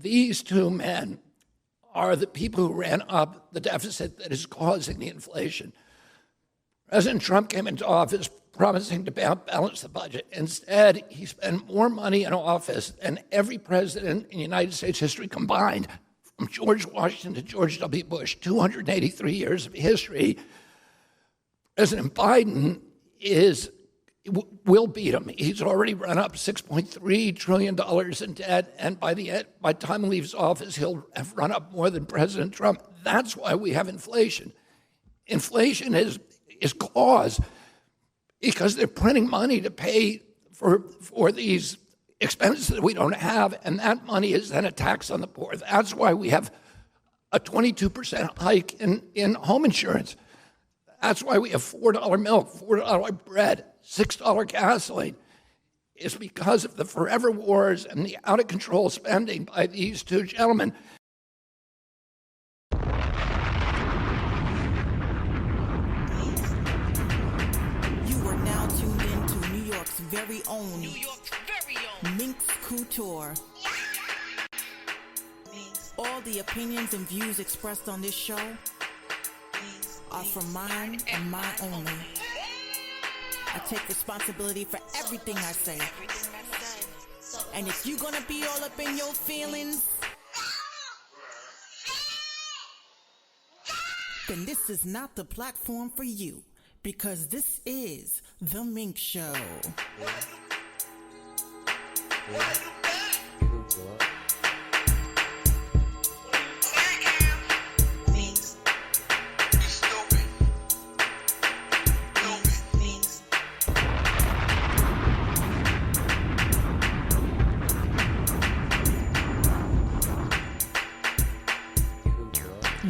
these two men are the people who ran up the deficit that is causing the inflation. President Trump came into office promising to balance the budget. Instead, he spent more money in office than every president in United States history combined, from George Washington to George W. Bush, 283 years of history. President Biden will beat him. He's already run up $6.3 trillion in debt, and by the time he leaves office, he'll have run up more than President Trump. That's why we have inflation. Inflation is caused because they're printing money to pay for these expenses that we don't have, and that money is then a tax on the poor. That's why we have a 22% hike in home insurance. That's why we have $4 milk, $4 bread, $6 gasoline. It's because of the forever wars and the out-of-control spending by these two gentlemen. Very own Minx Couture. All the opinions and views expressed on this show are from mine and mine only. I take responsibility for everything I say. And if you're gonna be all up in your feelings, then this is not the platform for you. Because this is The Minx Show.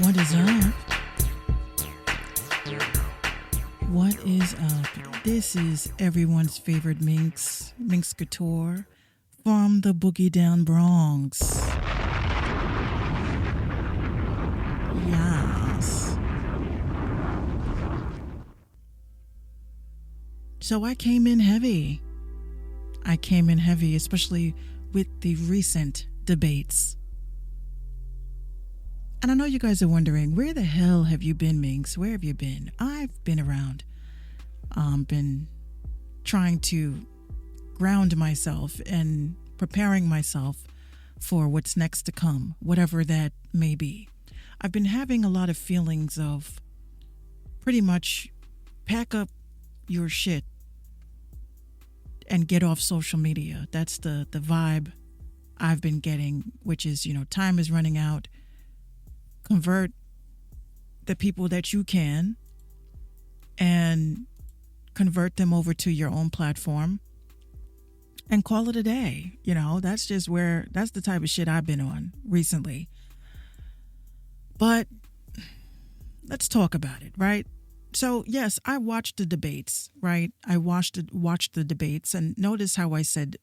What is up? What is up? This is everyone's favorite Minx Couture from the Boogie Down Bronx. Yes. So I came in heavy, especially with the recent debates. And I know you guys are wondering, where the hell have you been, Minx? Where have you been? I've been around. Been trying to ground myself and preparing myself for what's next to come, whatever that may be. I've been having a lot of feelings of pretty much pack up your shit and get off social media. That's the vibe I've been getting, which is, time is running out. Convert the people that you can and convert them over to your own platform and call it a day. That's the type of shit I've been on recently. But let's talk about it, right? So yes, I watched the debates, right? I watched the debates, and notice how I said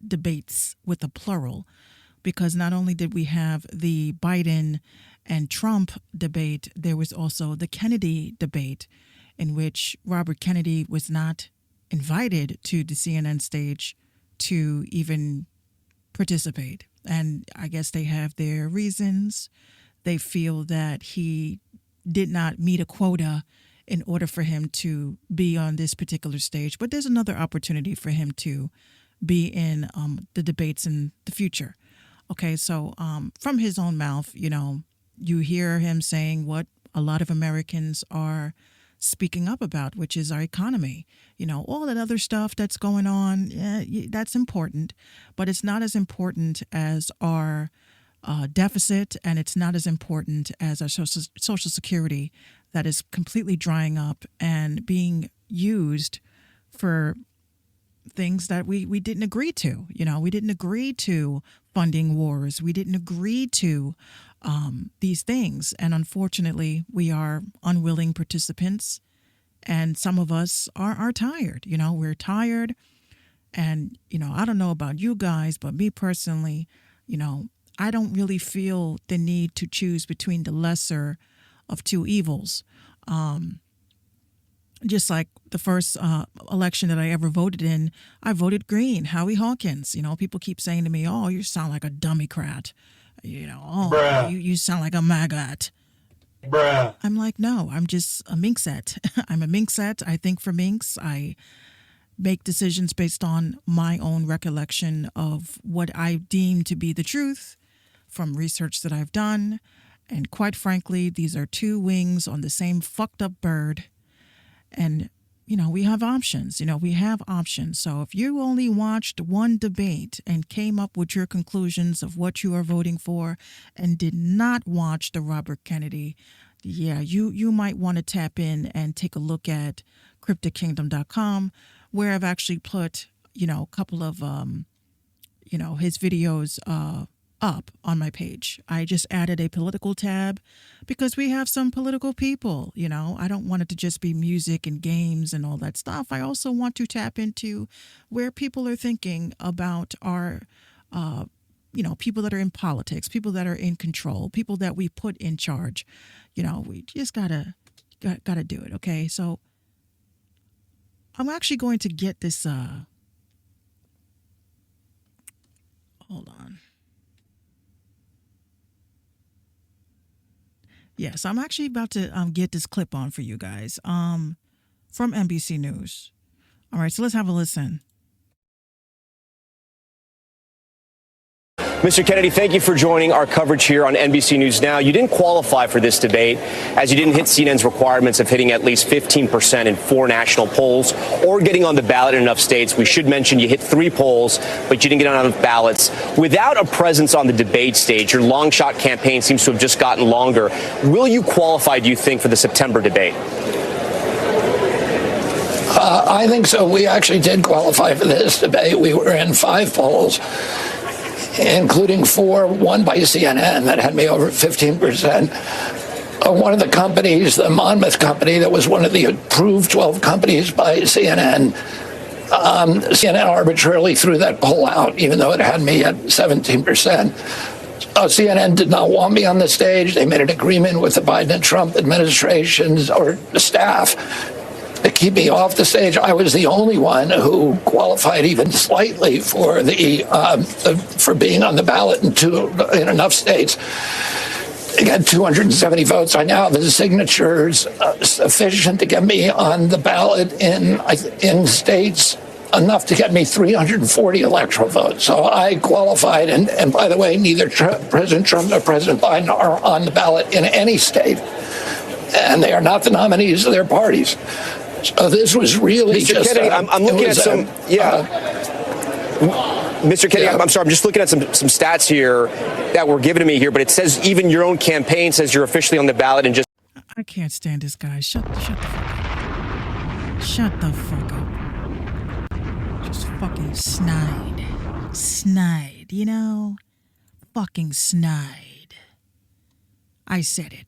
debates with a plural, because not only did we have the Biden and Trump debate, there was also the Kennedy debate, in which Robert Kennedy was not invited to the CNN stage to even participate. And I guess they have their reasons. They feel that he did not meet a quota in order for him to be on this particular stage. But there's another opportunity for him to be in the debates in the future. Okay, so from his own mouth, you hear him saying what a lot of Americans are speaking up about, which is our economy. All that other stuff that's going on, that's important, but it's not as important as our deficit, and it's not as important as our social security that is completely drying up and being used for things that we didn't agree to. We didn't agree to funding wars. We didn't agree to these things. And unfortunately, we are unwilling participants. And some of us are tired. We're tired. And, I don't know about you guys, but me personally, I don't really feel the need to choose between the lesser of two evils. just like the first election that I ever voted in, I voted Green, Howie Hawkins. People keep saying to me, "Oh, you sound like a Democrat." Oh, you sound like a maggot. Bruh. I'm like, no, I'm just a minxette. I'm a minxette. I think for minks. I make decisions based on my own recollection of what I deem to be the truth from research that I've done. And quite frankly, these are two wings on the same fucked up bird. And, we have options. We have options. So if you only watched one debate and came up with your conclusions of what you are voting for and did not watch the Robert Kennedy, yeah, you might want to tap in and take a look at cryptickingdom.com, where I've actually put, a couple of, his videos up on my page. I just added a political tab because we have some political people. I don't want it to just be music and games and all that stuff. I also want to tap into where people are thinking about our, people that are in politics, people that are in control, people that we put in charge. We just gotta do it. Okay. So I'm actually going to get this, hold on. Yes, I'm actually about to get this clip on for you guys from NBC News. All right, so let's have a listen. Mr. Kennedy, thank you for joining our coverage here on NBC News Now. You didn't qualify for this debate as you didn't hit CNN's requirements of hitting at least 15% in 4 national polls or getting on the ballot in enough states. We should mention you hit 3 polls, but you didn't get on enough ballots. Without a presence on the debate stage, your long shot campaign seems to have just gotten longer. Will you qualify, do you think, for the September debate? I think so. We actually did qualify for this debate. We were in 5 polls, including 4 won by CNN that had me over 15%. One of the companies, the Monmouth company, that was one of the approved 12 companies by CNN, CNN arbitrarily threw that poll out, even though it had me at 17%. CNN did not want me on the stage. They made an agreement with the Biden and Trump administrations or staff to keep me off the stage. I was the only one who qualified even slightly for for being on the ballot in enough states. I got 270 votes. I now have the signatures sufficient to get me on the ballot in states enough to get me 340 electoral votes. So I qualified. And by the way, neither President Trump nor President Biden are on the ballot in any state. And they are not the nominees of their parties. So this was really Mr. just... Kennedy, I'm looking at some... Mr. Kennedy, I'm sorry, I'm just looking at some stats here that were given to me here, but it says even your own campaign says you're officially on the ballot and just... I can't stand this guy. Shut the fuck up. Shut the fuck up. Just fucking snide. Snide, Fucking snide. I said it.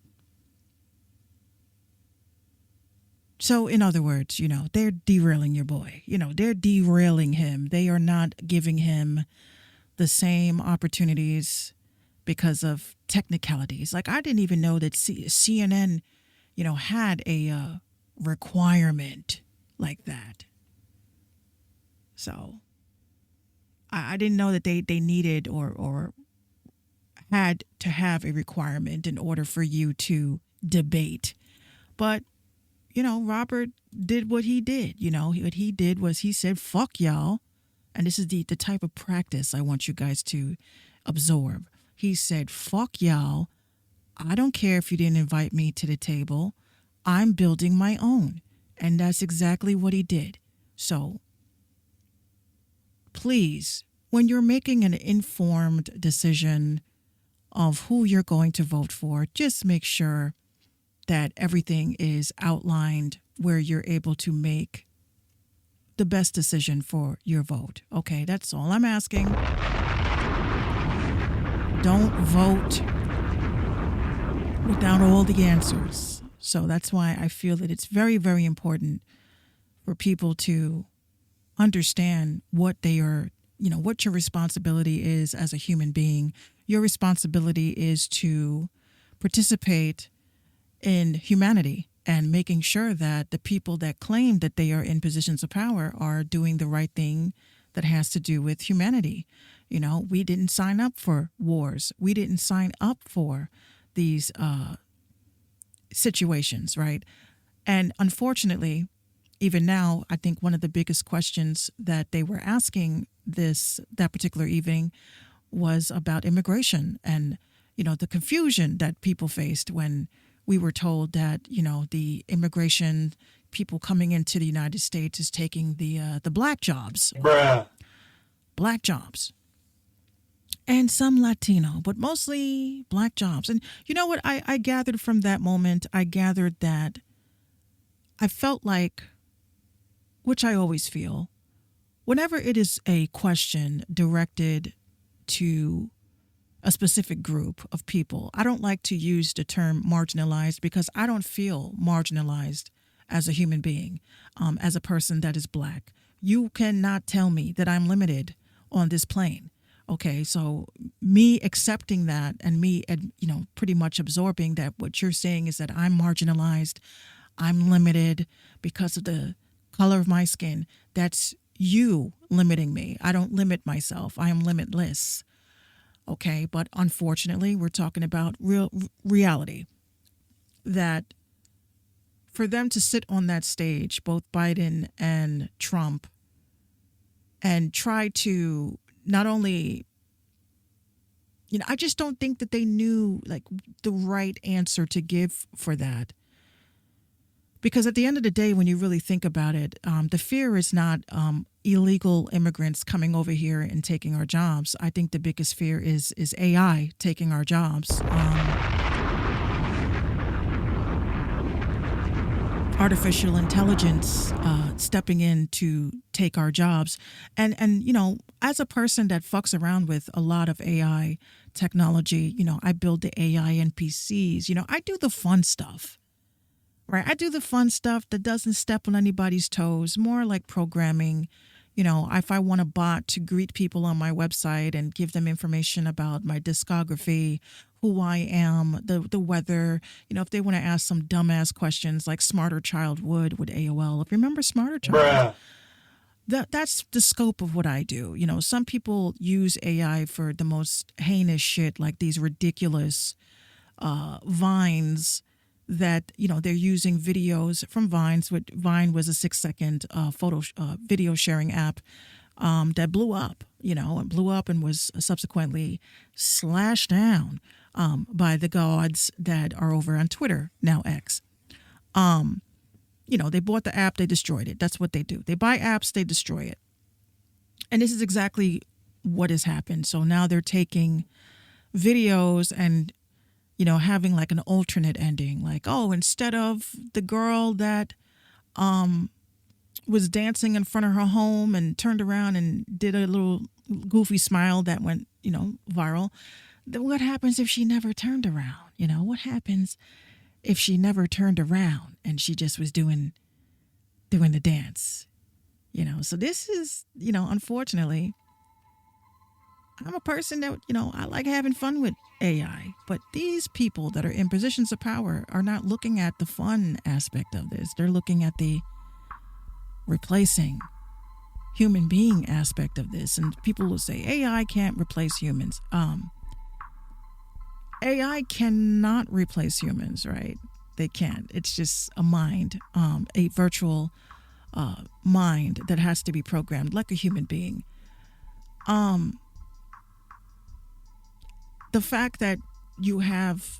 So, in other words, they're derailing your boy. They're derailing him. They are not giving him the same opportunities because of technicalities. Like, I didn't even know that CNN, had a requirement like that. So, I didn't know that they needed or had to have a requirement in order for you to debate. But Robert did what he did. What he did was he said, fuck y'all. And this is the type of practice I want you guys to absorb. He said, fuck y'all. I don't care if you didn't invite me to the table. I'm building my own. And that's exactly what he did. So please, when you're making an informed decision of who you're going to vote for, just make sure that everything is outlined where you're able to make the best decision for your vote. Okay, that's all I'm asking. Don't vote without all the answers. So that's why I feel that it's very, very important for people to understand what they are, what your responsibility is as a human being. Your responsibility is to participate in humanity and making sure that the people that claim that they are in positions of power are doing the right thing that has to do with humanity. You know, we didn't sign up for wars. We didn't sign up for these situations, right? And unfortunately, even now, I think one of the biggest questions that they were asking that particular evening was about immigration and, you know, the confusion that people faced when we were told that, you know, the immigration people coming into the United States is taking the black jobs. Bruh. Black jobs. And some Latino, but mostly black jobs. And you know what I gathered from that moment? I gathered that I felt like, which I always feel, whenever it is a question directed to a specific group of people, I don't like to use the term marginalized because I don't feel marginalized as a human being, as a person that is black. You cannot tell me that I'm limited on this plane. Okay, so me accepting that and me, you know, pretty much absorbing that what you're saying is that I'm marginalized, I'm limited because of the color of my skin. That's you limiting me. I don't limit myself. I am limitless. Okay, but unfortunately, we're talking about reality. That for them to sit on that stage, both Biden and Trump, and try to not only, you know, I just don't think that they knew like the right answer to give for that. Because at the end of the day, when you really think about it, the fear is not illegal immigrants coming over here and taking our jobs. I think the biggest fear is AI taking our jobs. Artificial intelligence stepping in to take our jobs. And you know, as a person that fucks around with a lot of AI technology, you know, I build the AI NPCs, you know, I do the fun stuff. Right. I do the fun stuff that doesn't step on anybody's toes, more like programming. You know, if I want a bot to greet people on my website and give them information about my discography, who I am, the weather, you know, if they want to ask some dumbass questions like Smarter Child would with AOL. If you remember Smarter Child, that's the scope of what I do. You know, some people use AI for the most heinous shit, like these ridiculous vines that, you know, they're using videos from Vines. Vine was a 6-second video sharing app that blew up, you know, and blew up and was subsequently slashed down by the gods that are over on Twitter, now X. You know, they bought the app, they destroyed it. That's what they do. They buy apps, they destroy it. And this is exactly what has happened. So now they're taking videos and, you know, having like an alternate ending, like, oh, instead of the girl that was dancing in front of her home and turned around and did a little goofy smile that went, you know, viral, what happens if she never turned around? You know, what happens if she never turned around and she just was doing the dance? You know, so this is, you know, unfortunately, I'm a person that, you know, I like having fun with AI, but these people that are in positions of power are not looking at the fun aspect of this. They're looking at the replacing human being aspect of this. And people will say AI can't replace humans. AI cannot replace humans, right? They can't. It's just a mind, a virtual mind that has to be programmed like a human being. The fact that you have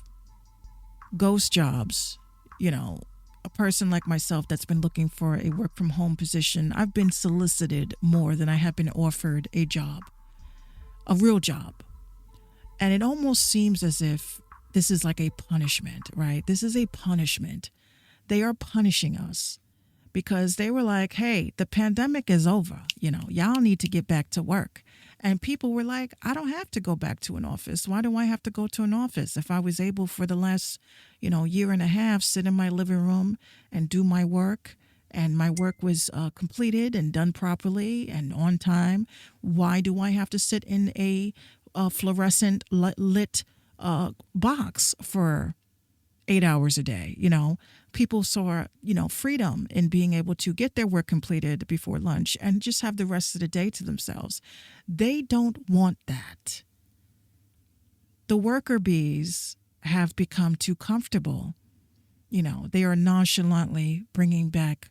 ghost jobs, you know, a person like myself that's been looking for a work from home position, I've been solicited more than I have been offered a job, a real job. And it almost seems as if this is like a punishment, right? This is a punishment. They are punishing us because they were like, hey, the pandemic is over. You know, y'all need to get back to work. And people were like, I don't have to go back to an office. Why do I have to go to an office? If I was able for the last, you know, year and a half, sit in my living room and do my work, and my work was completed and done properly and on time, why do I have to sit in a fluorescent lit box for 8 hours a day? You know, people saw, freedom in being able to get their work completed before lunch and just have the rest of the day to themselves. They don't want that. The worker bees have become too comfortable. They are nonchalantly bringing back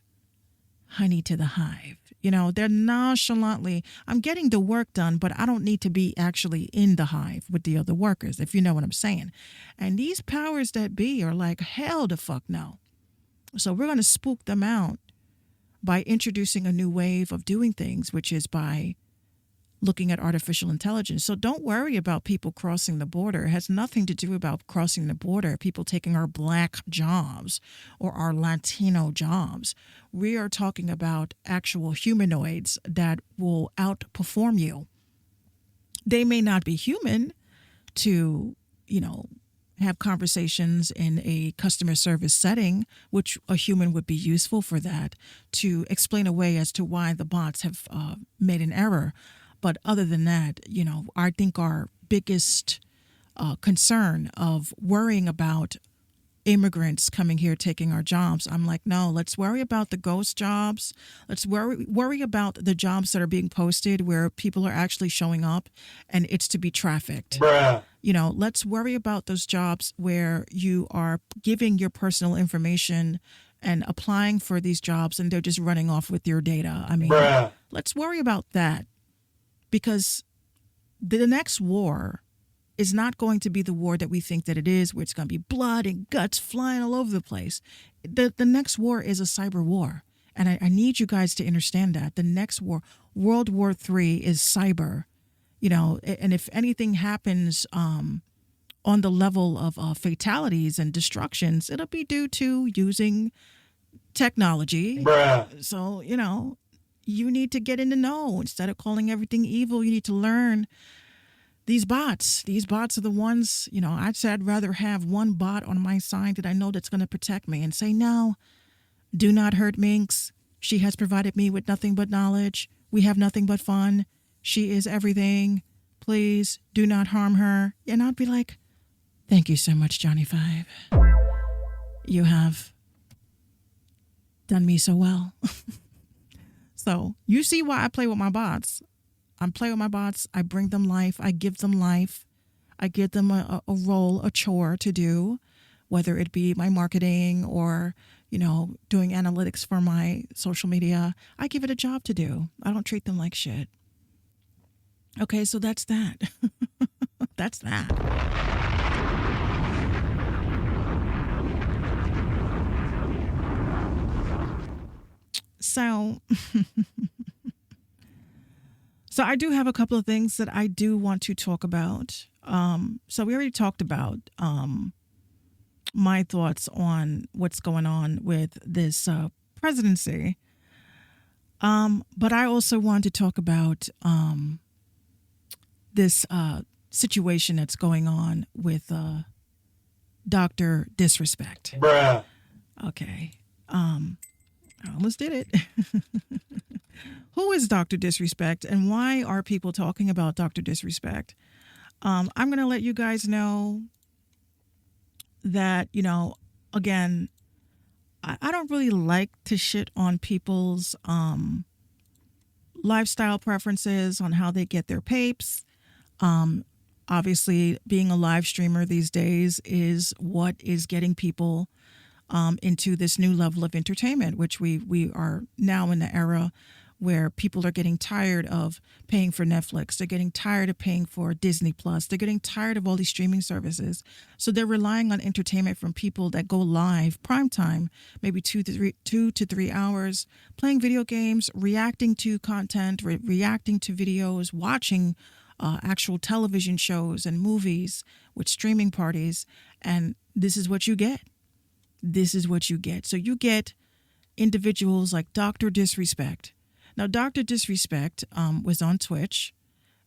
honey to the hive. They're nonchalantly, I'm getting the work done, but I don't need to be actually in the hive with the other workers, if you know what I'm saying. And these powers that be are like, hell the fuck no. So we're going to spook them out by introducing a new wave of doing things, which is by looking at artificial intelligence. So don't worry about people crossing the border. It has nothing to do about crossing the border, people taking our black jobs or our Latino jobs. We are talking about actual humanoids that will outperform you. They may not be human to, have conversations in a customer service setting, which a human would be useful for that, to explain away as to why the bots have made an error. But other than that, I think our biggest concern of worrying about immigrants coming here taking our jobs, I'm like, no, let's worry about the ghost jobs. Let's worry about the jobs that are being posted where people are actually showing up and it's to be trafficked. Bruh. Let's worry about those jobs where you are giving your personal information and applying for these jobs and they're just running off with your data. I mean, Bruh. Let's worry about that. Because the next war is not going to be the war that we think that it is, where it's going to be blood and guts flying all over the place. The next war is a cyber war. And I need you guys to understand that. The next war, World War III, is cyber. And if anything happens on the level of fatalities and destructions, it'll be due to using technology. Bruh. So, you need to get in the know. Instead of calling everything evil, you need to learn these bots. These bots are the ones, I'd rather have one bot on my side that I know that's going to protect me and say, no, do not hurt Minx. She has provided me with nothing but knowledge. We have nothing but fun. She is everything. Please do not harm her. And I'd be like, thank you so much, Johnny Five. You have done me so well. So you see why I play with my bots. I play with my bots. I bring them life. I give them life. I give them a role, a chore to do, whether it be my marketing or, doing analytics for my social media. I give it a job to do. I don't treat them like shit. Okay, so that's that. That's that. So I do have a couple of things that I do want to talk about. So we already talked about my thoughts on what's going on with this presidency. But I also want to talk about this situation that's going on with Dr. Disrespect. Bruh. Okay. I almost did it. Who is Dr. Disrespect and why are people talking about Dr. Disrespect? I'm going to let you guys know that, again, I don't really like to shit on people's lifestyle preferences, on how they get their papes. Obviously, being a live streamer these days is what is getting people into this new level of entertainment, which we are now in the era where people are getting tired of paying for Netflix. They're getting tired of paying for Disney Plus. They're getting tired of all these streaming services. So they're relying on entertainment from people that go live prime time, maybe 2 to 3 hours, playing video games, reacting to content, reacting to videos, watching actual television shows and movies with streaming parties. And this is what you get. This is what you get. So you get individuals like Dr. Disrespect. Now, Dr. Disrespect was on Twitch,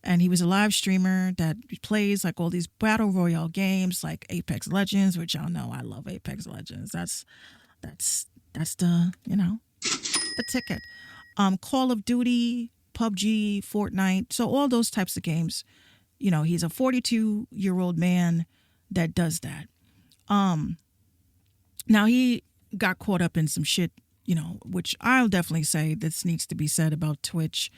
and he was a live streamer that plays like all these battle royale games like Apex Legends, which y'all know I love Apex Legends. That's the, the ticket. Call of Duty, PUBG, Fortnite. So all those types of games. He's a 42-year-old man that does that. Now, he got caught up in some shit, which I'll definitely say this needs to be said about Twitch.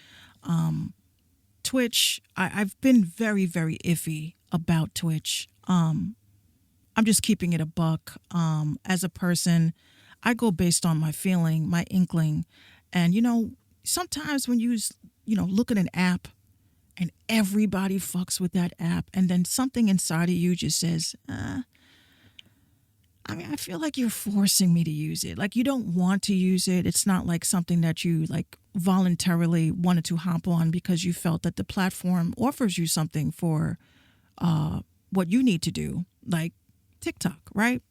Twitch, I've been very, very iffy about Twitch. I'm just keeping it a buck. As a person, I go based on my feeling, my inkling. And, sometimes when you, look at an app and everybody fucks with that app, and then something inside of you just says, I feel like you're forcing me to use it. Like, you don't want to use it. It's not like something that you voluntarily wanted to hop on because you felt that the platform offers you something for what you need to do, like TikTok, right?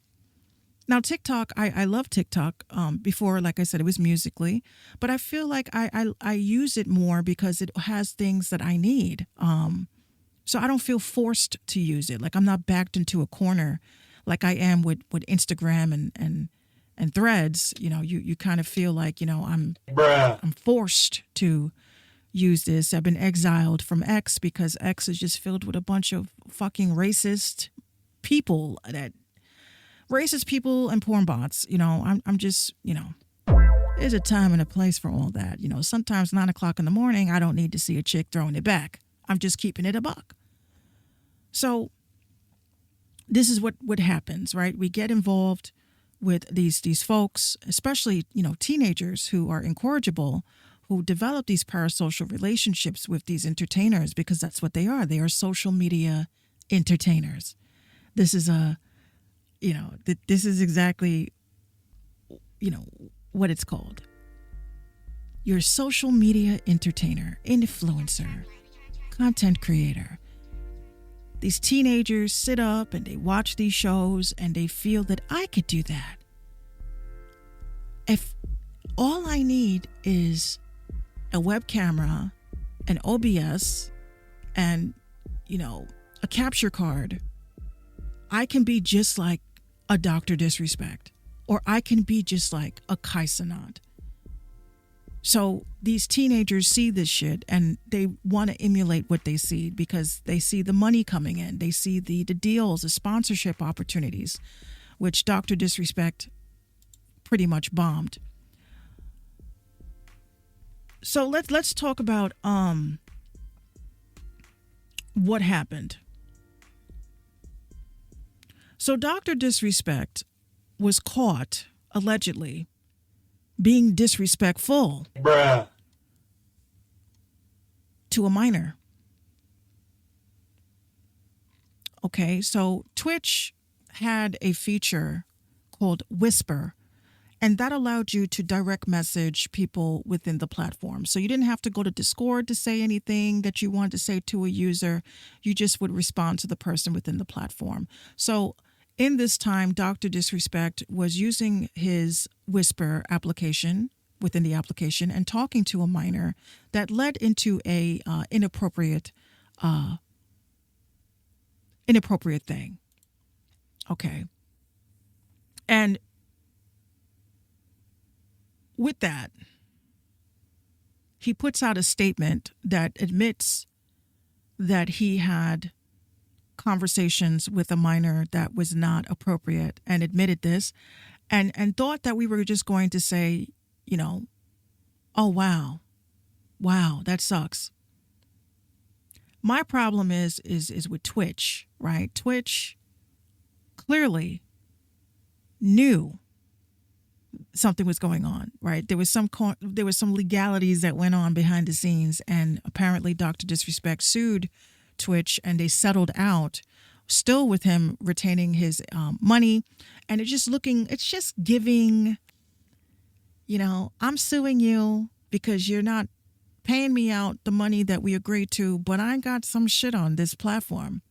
Now, TikTok, I love TikTok. Before, like I said, it was Musical.ly, but I feel like I use it more because it has things that I need. So I don't feel forced to use it. Like, I'm not backed into a corner like I am with Instagram and Threads. You kind of feel like, I'm forced to use this. I've been exiled from X because X is just filled with a bunch of fucking racist people and porn bots. I'm just, there's a time and a place for all that. Sometimes 9 o'clock in the morning, I don't need to see a chick throwing it back. I'm just keeping it a buck. So this is what happens, right? We get involved with these folks, especially, teenagers who are incorrigible, who develop these parasocial relationships with these entertainers, because that's what they are. They are social media entertainers. This is this is exactly, what it's called. You're a social media entertainer, influencer, content creator. These teenagers sit up and they watch these shows and they feel that I could do that. If all I need is a web camera, an OBS, and, a capture card, I can be just like a Dr. Disrespect, or I can be just like a Kai Cenat. So these teenagers see this shit and they want to emulate what they see because they see the money coming in. They see the deals, the sponsorship opportunities, which Dr. Disrespect pretty much bombed. So let's talk about what happened. So Dr. Disrespect was caught, allegedly, being disrespectful to a minor. Okay, so Twitch had a feature called Whisper, and that allowed you to direct message people within the platform. So you didn't have to go to Discord to say anything that you wanted to say to a user. You just would respond to the person within the platform. So in this time, Dr. Disrespect was using his Whisper application within the application and talking to a minor that led into a inappropriate thing. Okay. And with that, he puts out a statement that admits that he had conversations with a minor that was not appropriate, and admitted this, and thought that we were just going to say, oh, wow, that sucks. My problem is with Twitch, right? Twitch clearly knew something was going on, right? There was some legalities that went on behind the scenes, and apparently Dr. Disrespect sued Twitch and they settled out, still with him retaining his money. And it's just giving, I'm suing you because you're not paying me out the money that we agreed to, but I got some shit on this platform.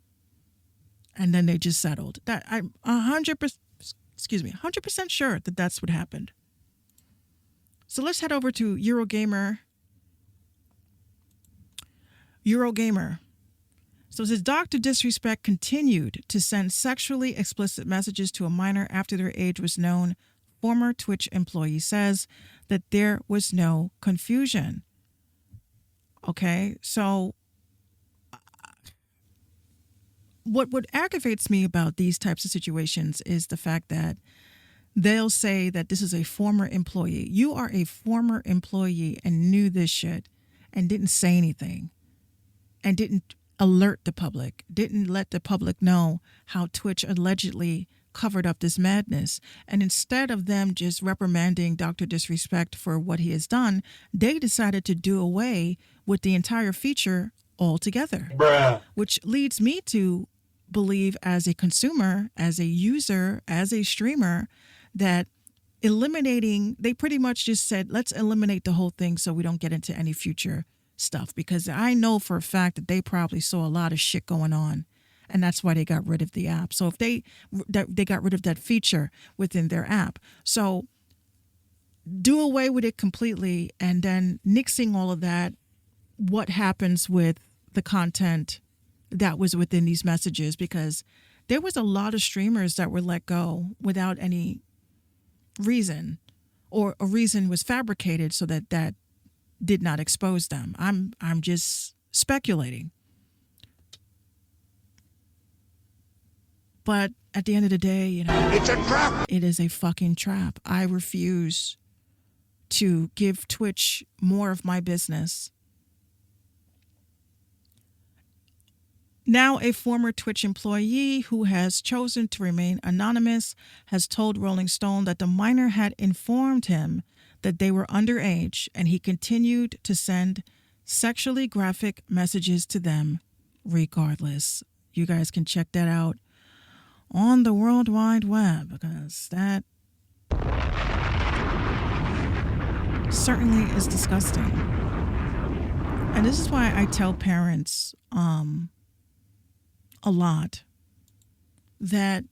And then they just settled. That I'm 100% sure that that's what happened. So let's head over to Eurogamer. So it says Dr. Disrespect continued to send sexually explicit messages to a minor after their age was known. Former Twitch employee says that there was no confusion. Okay, so what aggravates me about these types of situations is the fact that they'll say that this is a former employee. You are a former employee and knew this shit and didn't say anything and didn't alert the public, didn't let the public know how Twitch allegedly covered up this madness. And instead of them just reprimanding Dr. Disrespect for what he has done, they decided to do away with the entire feature altogether. Bruh. Which leads me to believe, as a consumer, as a user, as a streamer, that they pretty much just said, let's eliminate the whole thing so we don't get into any future stuff. Because I know for a fact that they probably saw a lot of shit going on, and that's why they got rid of the app. So if they got rid of that feature within their app. So do away with it completely, and then nixing all of that, what happens with the content that was within these messages? Because there was a lot of streamers that were let go without any reason, or a reason was fabricated so that did not expose them. I'm just speculating. But at the end of the day, it's a trap. It is a fucking trap. I refuse to give Twitch more of my business. Now, a former Twitch employee who has chosen to remain anonymous has told Rolling Stone that the minor had informed him that they were underage, and he continued to send sexually graphic messages to them regardless. You guys can check that out on the World Wide Web, because that certainly is disgusting. And this is why I tell parents a lot that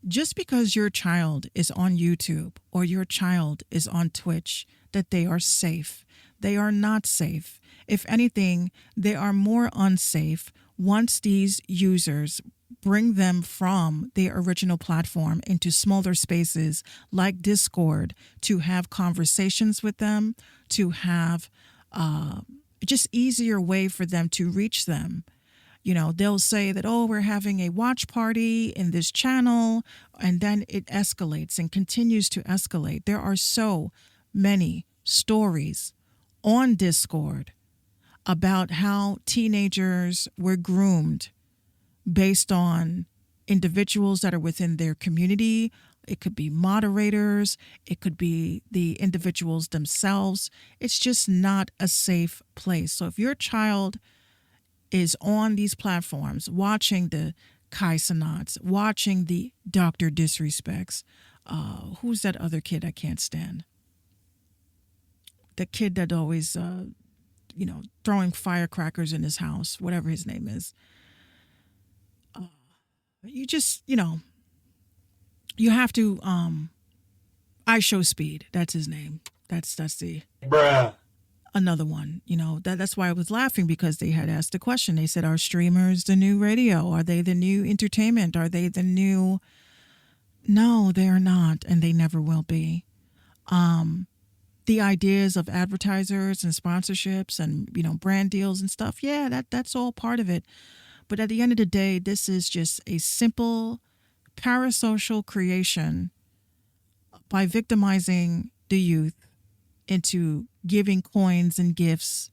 just because your child is on YouTube or your child is on Twitch, that they are safe. They are not safe. If anything, they are more unsafe once these users bring them from their original platform into smaller spaces like Discord to have conversations with them, to have just easier way for them to reach them. They'll say that, oh, we're having a watch party in this channel, and then it escalates and continues to escalate. There are so many stories on Discord about how teenagers were groomed based on individuals that are within their community. It could be moderators. It could be the individuals themselves. It's just not a safe place. So if your child is on these platforms watching the Kai Sanats, watching the Dr. Disrespects, who's that other kid I can't stand? The kid that always, throwing firecrackers in his house, whatever his name is. You just, you have to, I Show Speed. That's his name. That's the, bruh. Another one, that's why I was laughing, because they had asked the question. They said, are streamers the new radio? Are they the new entertainment? Are they the new? No, they are not. And they never will be. The ideas of advertisers and sponsorships and, brand deals and stuff. Yeah, that's all part of it. But at the end of the day, this is just a simple parasocial creation by victimizing the youth into giving coins and gifts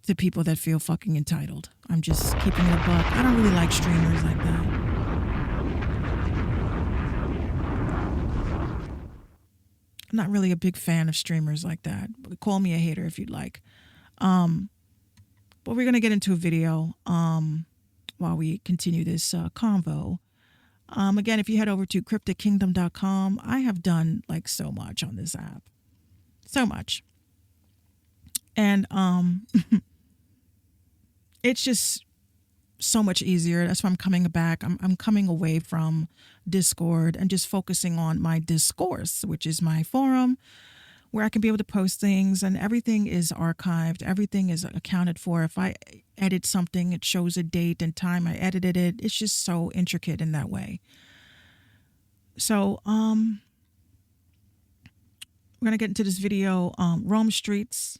to people that feel fucking entitled. I'm just keeping it a buck. I don't really like streamers like that. I'm not really a big fan of streamers like that. Call me a hater if you'd like. But we're going to get into a video while we continue this convo. Again, if you head over to cryptickingdom.com, I have done so much on this app. So much. And it's just so much easier. That's why I'm coming back. I'm coming away from Discord and just focusing on my discourse, which is my forum where I can be able to post things, and everything is archived. Everything is accounted for. If I edit something, it shows a date and time I edited it. It's just so intricate in that way. So, we're going to get into this video. Roam streets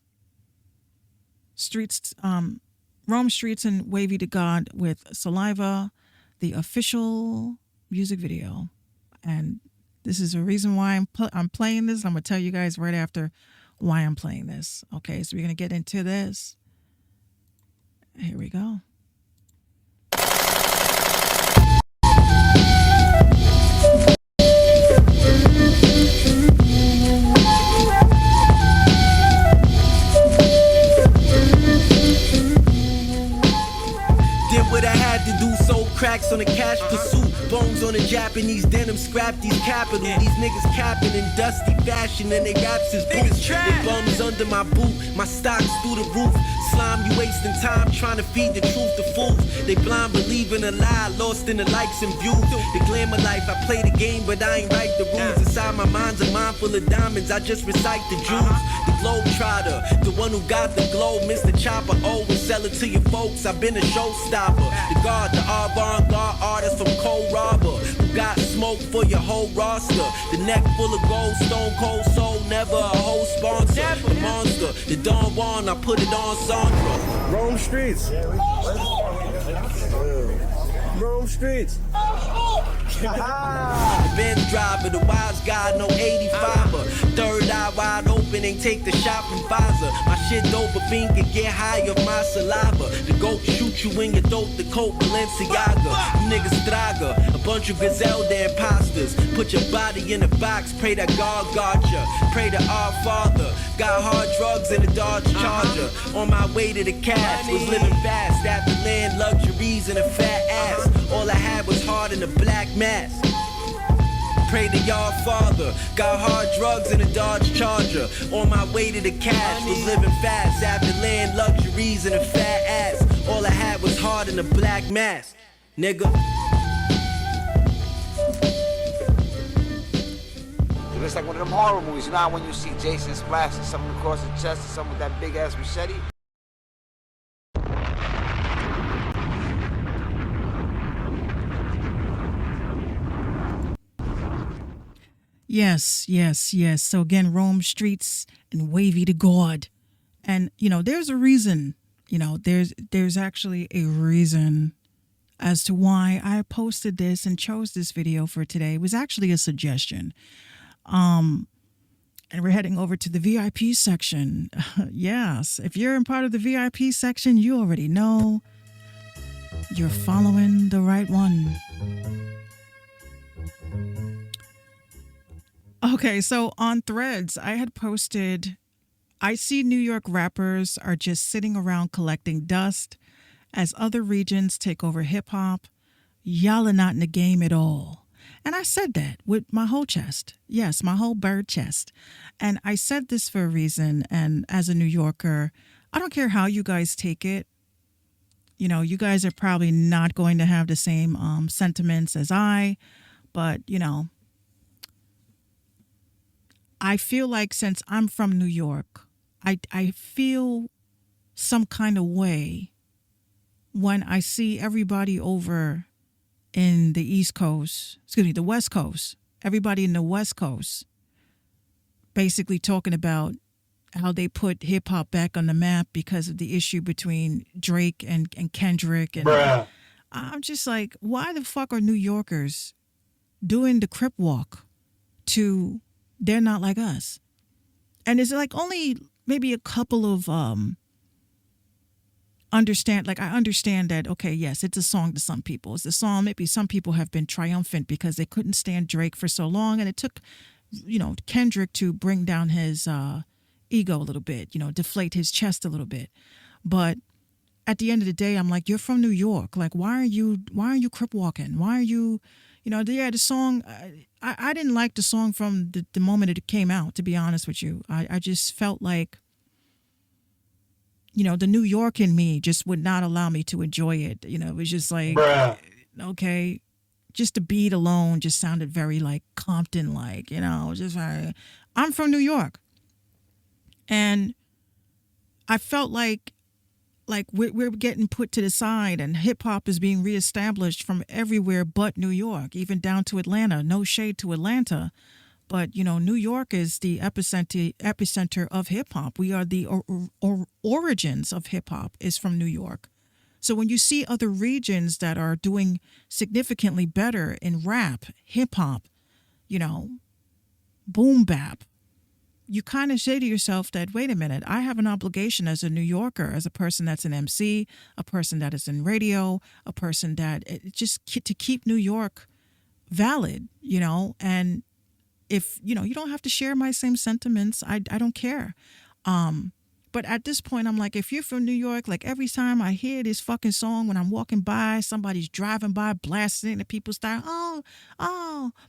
and Wavy to God with Saliva, the official music video. And This is the reason why I'm playing this. I'm going to tell you guys right after why I'm playing this. Okay, so we're going to get into this. Here we go. Did what I had to do, sold cracks on a cash pursuit. Bones on a Japanese denim, scrap these capital. These niggas capping in dusty fashion and they raps is boots. They bums under my boot, my stocks through the roof. Slime, you wasting time trying to feed the truth to fools. They blind believing a lie, lost in the likes and views. The glamour life, I play the game but I ain't write the rules. Inside my mind's a mind full of diamonds, I just recite the jewels. The globe trotter, the one who got the globe, Mr. Chopper, always sell it to your folks. I've been a showstopper. The guard, the avant-garde artist from Cold Robber, who got smoke for your whole roster. The neck full of gold, stone cold soul, never a whole sponsor. The monster, the Don Juan, I put it on Sandra. Rome streets. Rome streets. The Benz driver, the wise guy, no 85er. Third eye wide open, ain't take the shot from Pfizer. My shit dope, a fiend can get high of my saliva. The goat shoot you in your throat, the coat Balenciaga. You niggas straga, a bunch of gazelle, they're imposters. Put your body in a box, pray that God got ya. Pray to our Father. Got hard drugs in a Dodge Charger. On my way to the cash, was living fast after land luxuries and a fat ass. All I had was hard in a black mask. Pray to y'all Father. Got hard drugs in a Dodge Charger. On my way to the cash, was living fast after land luxuries and a fat ass. All I had was hard in a black mask, nigga. It looks like one of them horror movies. You know how when you see Jason splashing something across the chest or something with that big ass machete? Yes, yes, yes. So again, Rome streets and wavy to God. And, you know, there's a reason, you know, there's actually a reason as to why I posted this and chose this video for today. It was actually a suggestion. And we're heading over to the VIP section. Yes, if you're in part of the VIP section, you already know you're following the right one. Okay, so on Threads, I had posted, I see New York rappers are just sitting around collecting dust as other regions take over hip hop. Y'all are not in the game at all. And I said that with my whole chest. Yes, my whole bird chest. And I said this for a reason. And as a New Yorker, I don't care how you guys take it. You know, you guys are probably not going to have the same sentiments as I, but, you know, I feel like since I'm from New York, I feel some kind of way when I see everybody over in the West Coast, everybody in the West Coast, basically talking about how they put hip hop back on the map because of the issue between Drake and Kendrick. And bruh. I'm just like, why the fuck are New Yorkers doing the Crip Walk to They're Not Like Us? And it's like only maybe a couple of I understand that, okay, yes, it's a song to some people. It's a song, maybe some people have been triumphant because they couldn't stand Drake for so long, and it took, you know, Kendrick to bring down his ego a little bit, you know, deflate his chest a little bit. But at the end of the day, I'm like, you're from New York. Like, why are you crip walking? Why are you, you know, yeah, the song, I didn't like the song from the moment it came out, to be honest with you. I just felt like, you know, the New York in me just would not allow me to enjoy it. You know, it was just like, bruh. Okay, just the beat alone just sounded very like Compton-like, you know, just like, I'm from New York. And I felt like we're getting put to the side, and hip hop is being reestablished from everywhere but New York, even down to Atlanta. No shade to Atlanta, but you know, New York is the epicenter of hip hop. We are the origins of hip hop is from New York. So when you see other regions that are doing significantly better in rap, hip hop, boom bap, you kind of say to yourself that, wait a minute, I have an obligation as a New Yorker, as a person that's an MC, a person that is in radio, a person that just to keep New York valid, and if, you don't have to share my same sentiments, I don't care. But at this point, I'm like, if you're from New York, like every time I hear this fucking song when I'm walking by, somebody's driving by, blasting it, and people start, oh,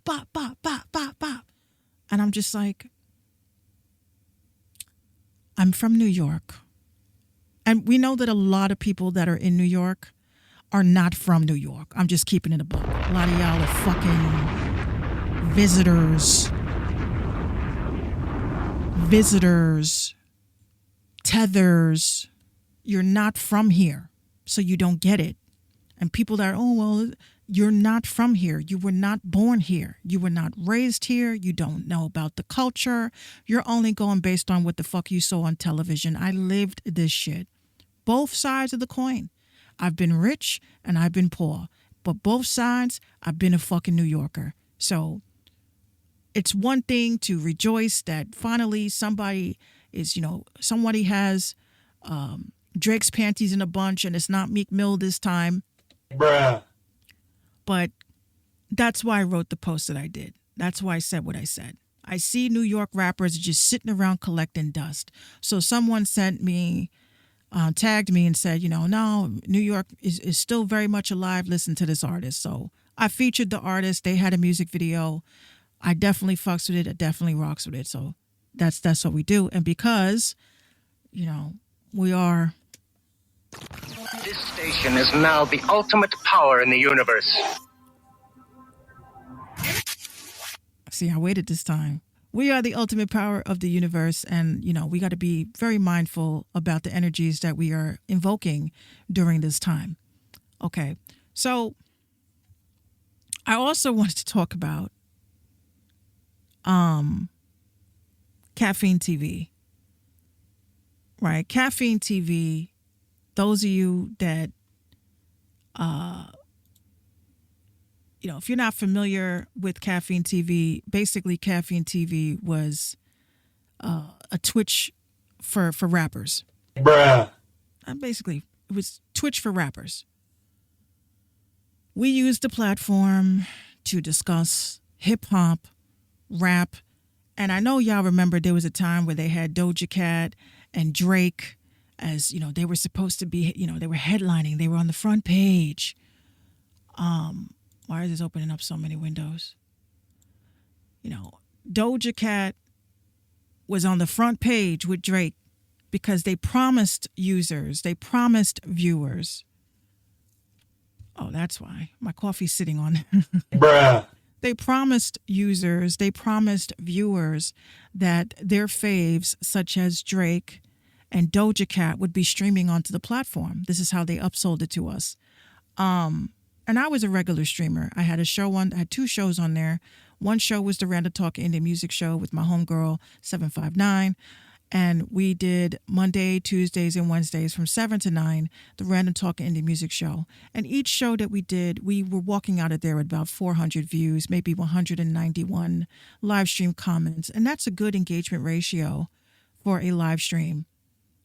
bop, bop, bop, bop, bop. And I'm just like, I'm from New York. And we know that a lot of people that are in New York are not from New York. I'm just keeping it a buck. A lot of y'all are fucking visitors, tethers. You're not from here, so you don't get it. And people that are, you're not from here. You were not born here. You were not raised here. You don't know about the culture. You're only going based on what the fuck you saw on television. I lived this shit. Both sides of the coin. I've been rich and I've been poor. But both sides, I've been a fucking New Yorker. So it's one thing to rejoice that finally somebody has Drake's panties in a bunch and it's not Meek Mill this time. Bruh. But that's why I wrote the post that I did. That's why I said what I said. I see New York rappers just sitting around collecting dust. So someone sent me, tagged me and said, no, New York is still very much alive. Listen to this artist. So I featured the artist. They had a music video. I definitely fucks with it. It definitely rocks with it. So that's what we do. And because, we are... This station is now the ultimate power in the universe. See, I waited this time. We are the ultimate power of the universe, and, we got to be very mindful about the energies that we are invoking during this time. Okay, so I also wanted to talk about Caffeine TV. Right, Caffeine TV. Those of you that, if you're not familiar with Caffeine TV, basically Caffeine TV was a Twitch for rappers. Bruh. Basically, it was Twitch for rappers. We used the platform to discuss hip-hop, rap, and I know y'all remember there was a time where they had Doja Cat and Drake as, they were supposed to be, they were headlining. They were on the front page. Why is this opening up so many windows? Doja Cat was on the front page with Drake because they promised users, they promised viewers. Oh, that's why. My coffee's sitting on. Bruh. They promised users, they promised viewers that their faves, such as Drake and Doja Cat, would be streaming onto the platform. This is how they upsold it to us. And I was a regular streamer. I had I had two shows on there. One show was the Random Talk Indie Music Show with my homegirl, 759. And we did Monday, Tuesdays, and Wednesdays from 7 to 9, the Random Talk Indie Music Show. And each show that we did, we were walking out of there with about 400 views, maybe 191 live stream comments. And that's a good engagement ratio for a live stream.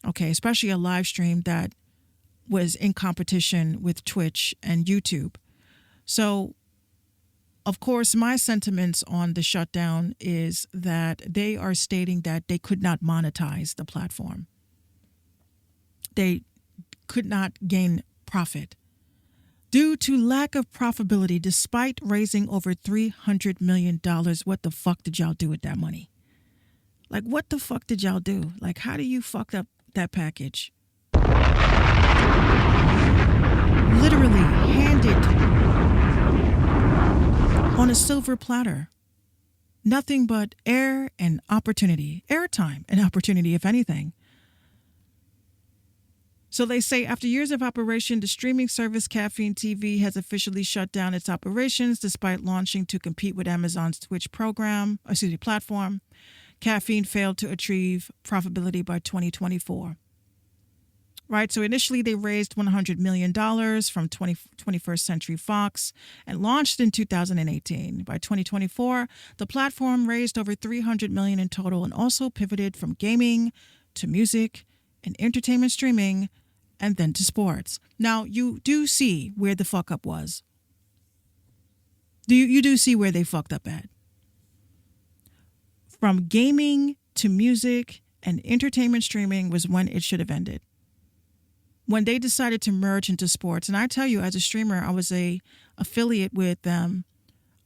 Okay, especially a live stream that was in competition with Twitch and YouTube. So, of course, my sentiments on the shutdown is that they are stating that they could not monetize the platform. They could not gain profit. Due to lack of profitability, despite raising over $300 million, what the fuck did y'all do with that money? Like, what the fuck did y'all do? Like, how do you fuck up that package? Literally handed on a silver platter. Nothing but air and opportunity. Airtime and opportunity, if anything. So they say after years of operation, the streaming service Caffeine TV has officially shut down its operations despite launching to compete with Amazon's Twitch platform. Caffeine failed to achieve profitability by 2024. right? So initially they raised $100 million from 21st Century Fox and launched in 2018. By 2024, the platform raised over $300 million in total and also pivoted from gaming to music and entertainment streaming and then to sports. Now, you do see where the fuck up was. You do see where they fucked up at. From gaming to music and entertainment streaming was when it should have ended. When they decided to merge into sports, and I tell you, as a streamer, I was a affiliate with them.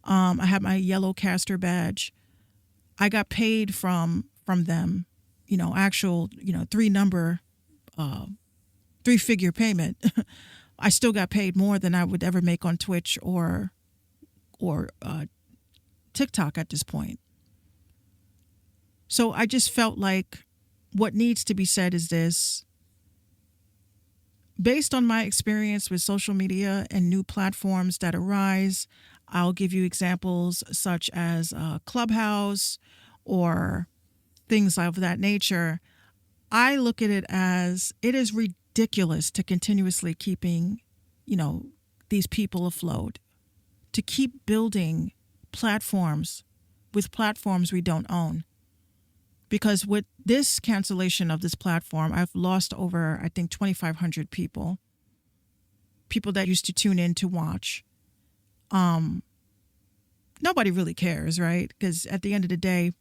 I had my yellow caster badge. I got paid from them, actual, three-figure payment. I still got paid more than I would ever make on Twitch or TikTok at this point. So I just felt like what needs to be said is this. Based on my experience with social media and new platforms that arise, I'll give you examples such as Clubhouse or things of that nature. I look at it as it is ridiculous to continuously keeping, these people afloat, to keep building platforms with platforms we don't own. Because with this cancellation of this platform, I've lost over, I think, 2,500 people that used to tune in to watch. Nobody really cares, right? Because at the end of the day,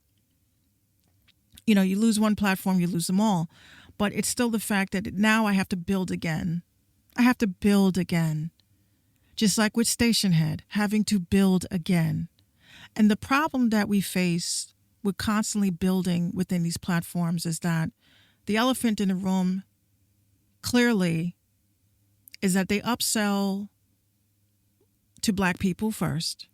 you lose one platform, you lose them all. But it's still the fact that now I have to build again. Just like with Stationhead, having to build again. And the problem that we face with constantly building within these platforms is that the elephant in the room clearly is that they upsell to Black people first.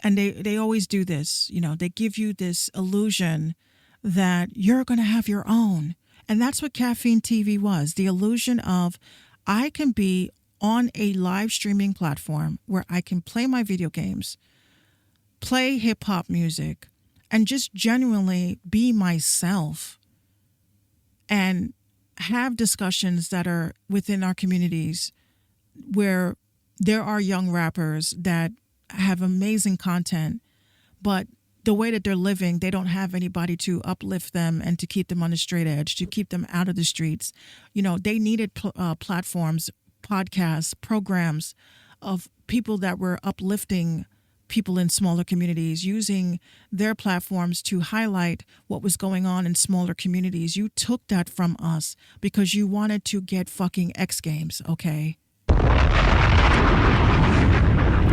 And they always do this. They give you this illusion that you're going to have your own. And that's what Caffeine TV was. The illusion of I can be on a live streaming platform where I can play my video games, play hip hop music, and just genuinely be myself and have discussions that are within our communities where there are young rappers that have amazing content, but the way that they're living, they don't have anybody to uplift them and to keep them on the straight edge, to keep them out of the streets. They needed platforms, podcasts, programs of people that were uplifting people in smaller communities, using their platforms to highlight what was going on in smaller communities. You took that from us because you wanted to get fucking X Games, okay?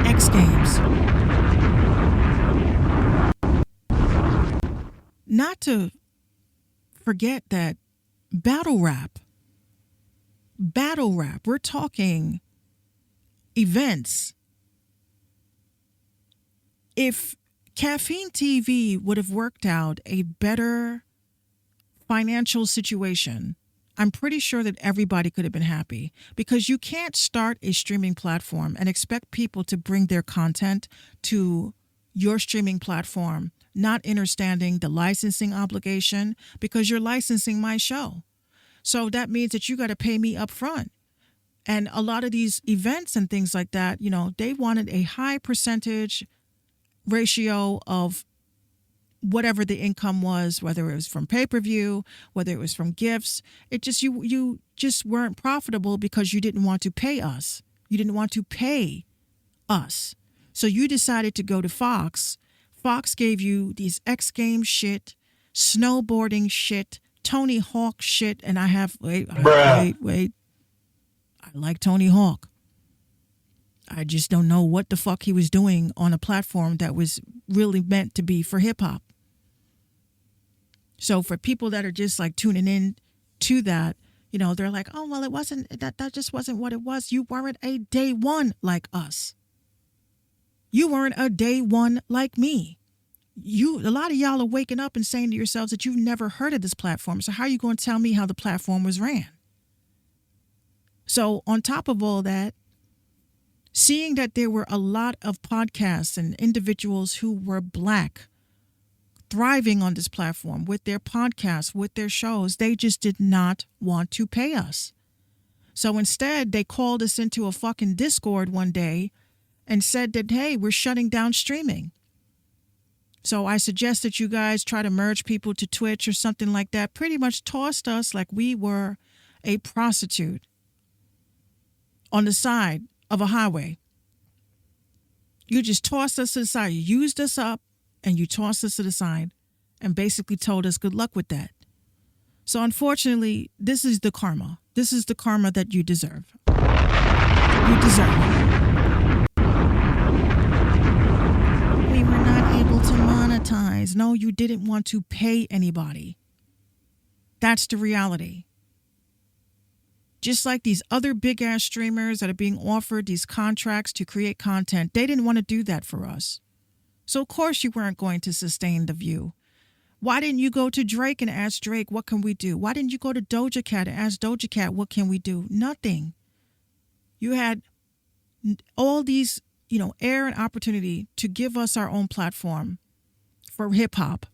X Games. Not to forget that battle rap, we're talking events. If Caffeine TV would have worked out a better financial situation, I'm pretty sure that everybody could have been happy, because you can't start a streaming platform and expect people to bring their content to your streaming platform, not understanding the licensing obligation, because you're licensing my show. So that means that you got to pay me up front. And a lot of these events and things like that, they wanted a high percentage ratio of whatever the income was, whether it was from pay-per-view, whether it was from gifts. It just, you just weren't profitable because you didn't want to pay us. You didn't want to pay us. So you decided to go to Fox. Fox gave you these X Games shit, snowboarding shit, Tony Hawk shit. And I have, wait. I like Tony Hawk. I just don't know what the fuck he was doing on a platform that was really meant to be for hip hop. So for people that are just like tuning in to that, they're like, oh, well, it wasn't, that just wasn't what it was. You weren't a day one like us. You weren't a day one like me. A lot of y'all are waking up and saying to yourselves that you've never heard of this platform. So how are you going to tell me how the platform was ran? So on top of all that, seeing that there were a lot of podcasts and individuals who were Black thriving on this platform with their podcasts, with their shows. They just did not want to pay us. So instead, they called us into a fucking Discord one day and said that, hey, we're shutting down streaming. So I suggest that you guys try to merge people to Twitch or something like that. Pretty much tossed us like we were a prostitute on the side of a highway. You just tossed us to the side. You used us up and you tossed us to the side and basically told us good luck with that. So unfortunately, this is the karma. This is the karma that you deserve. You deserve it. We were not able to monetize. No, you didn't want to pay anybody. That's the reality. Just like these other big ass streamers that are being offered these contracts to create content, they didn't want to do that for us. So of course you weren't going to sustain the view. Why didn't you go to Drake and ask Drake, what can we do? Why didn't you go to Doja Cat and ask Doja Cat, what can we do? Nothing. You had all these, air and opportunity to give us our own platform for hip hop.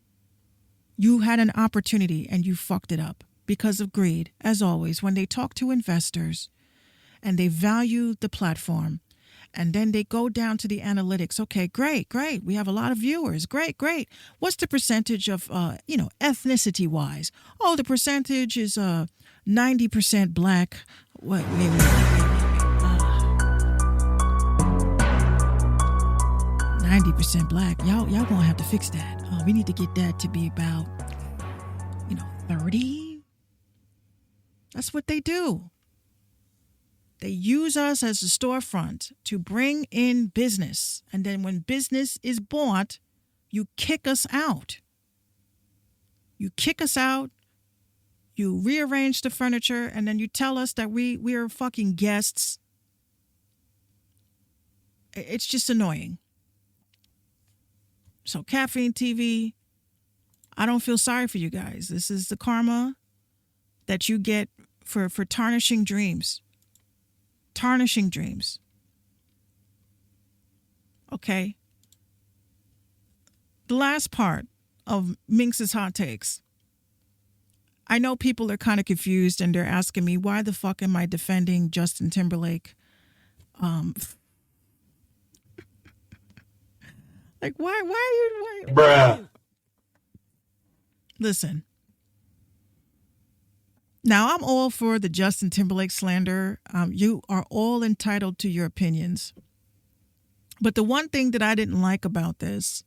You had an opportunity and you fucked it up. Because of greed, as always, when they talk to investors and they value the platform and then they go down to the analytics. Okay, great. We have a lot of viewers. Great. What's the percentage of, ethnicity wise? Oh, the percentage is 90% black. Wait. 90% black. Y'all gonna have to fix that. We need to get that to be about, 30. That's what they do. They use us as a storefront to bring in business. And then when business is bought, you kick us out. You rearrange the furniture, and then you tell us that we are fucking guests. It's just annoying. So Caffeine TV, I don't feel sorry for you guys. This is the karma that you get for tarnishing dreams. Tarnishing dreams. Okay. The last part of Minx's hot takes. I know people are kind of confused and they're asking me, why the fuck am I defending Justin Timberlake? Like, why are you... Bruh. Listen. Now, I'm all for the Justin Timberlake slander. You are all entitled to your opinions. But the one thing that I didn't like about this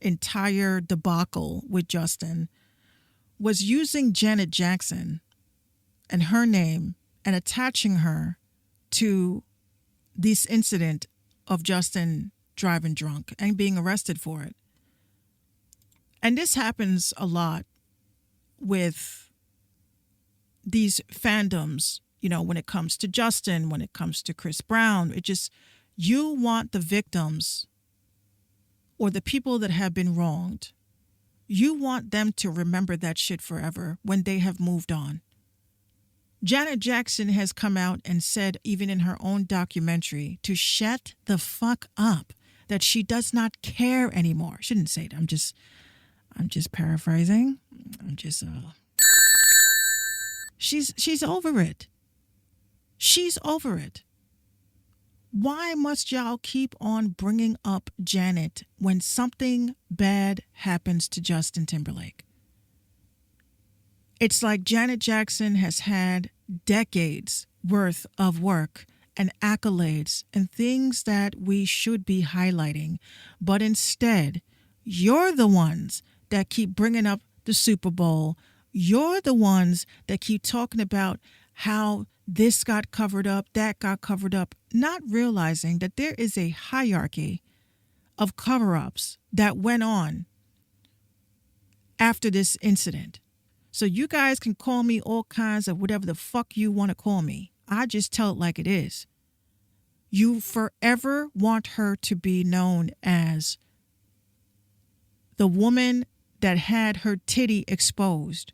entire debacle with Justin was using Janet Jackson and her name and attaching her to this incident of Justin driving drunk and being arrested for it. And this happens a lot with these fandoms, when it comes to Justin, when it comes to Chris Brown. You want the victims or the people that have been wronged. You want them to remember that shit forever when they have moved on. Janet Jackson has come out and said, even in her own documentary, to shut the fuck up, that she does not care anymore. She didn't say it. I'm just paraphrasing. She's over it. She's over it. Why must y'all keep on bringing up Janet when something bad happens to Justin Timberlake? It's like Janet Jackson has had decades worth of work and accolades and things that we should be highlighting. But instead, you're the ones that keep bringing up the Super Bowl. You're the ones that keep talking about how this got covered up, that got covered up, not realizing that there is a hierarchy of cover-ups that went on after this incident. So you guys can call me all kinds of whatever the fuck you want to call me. I just tell it like it is. You forever want her to be known as the woman that had her titty exposed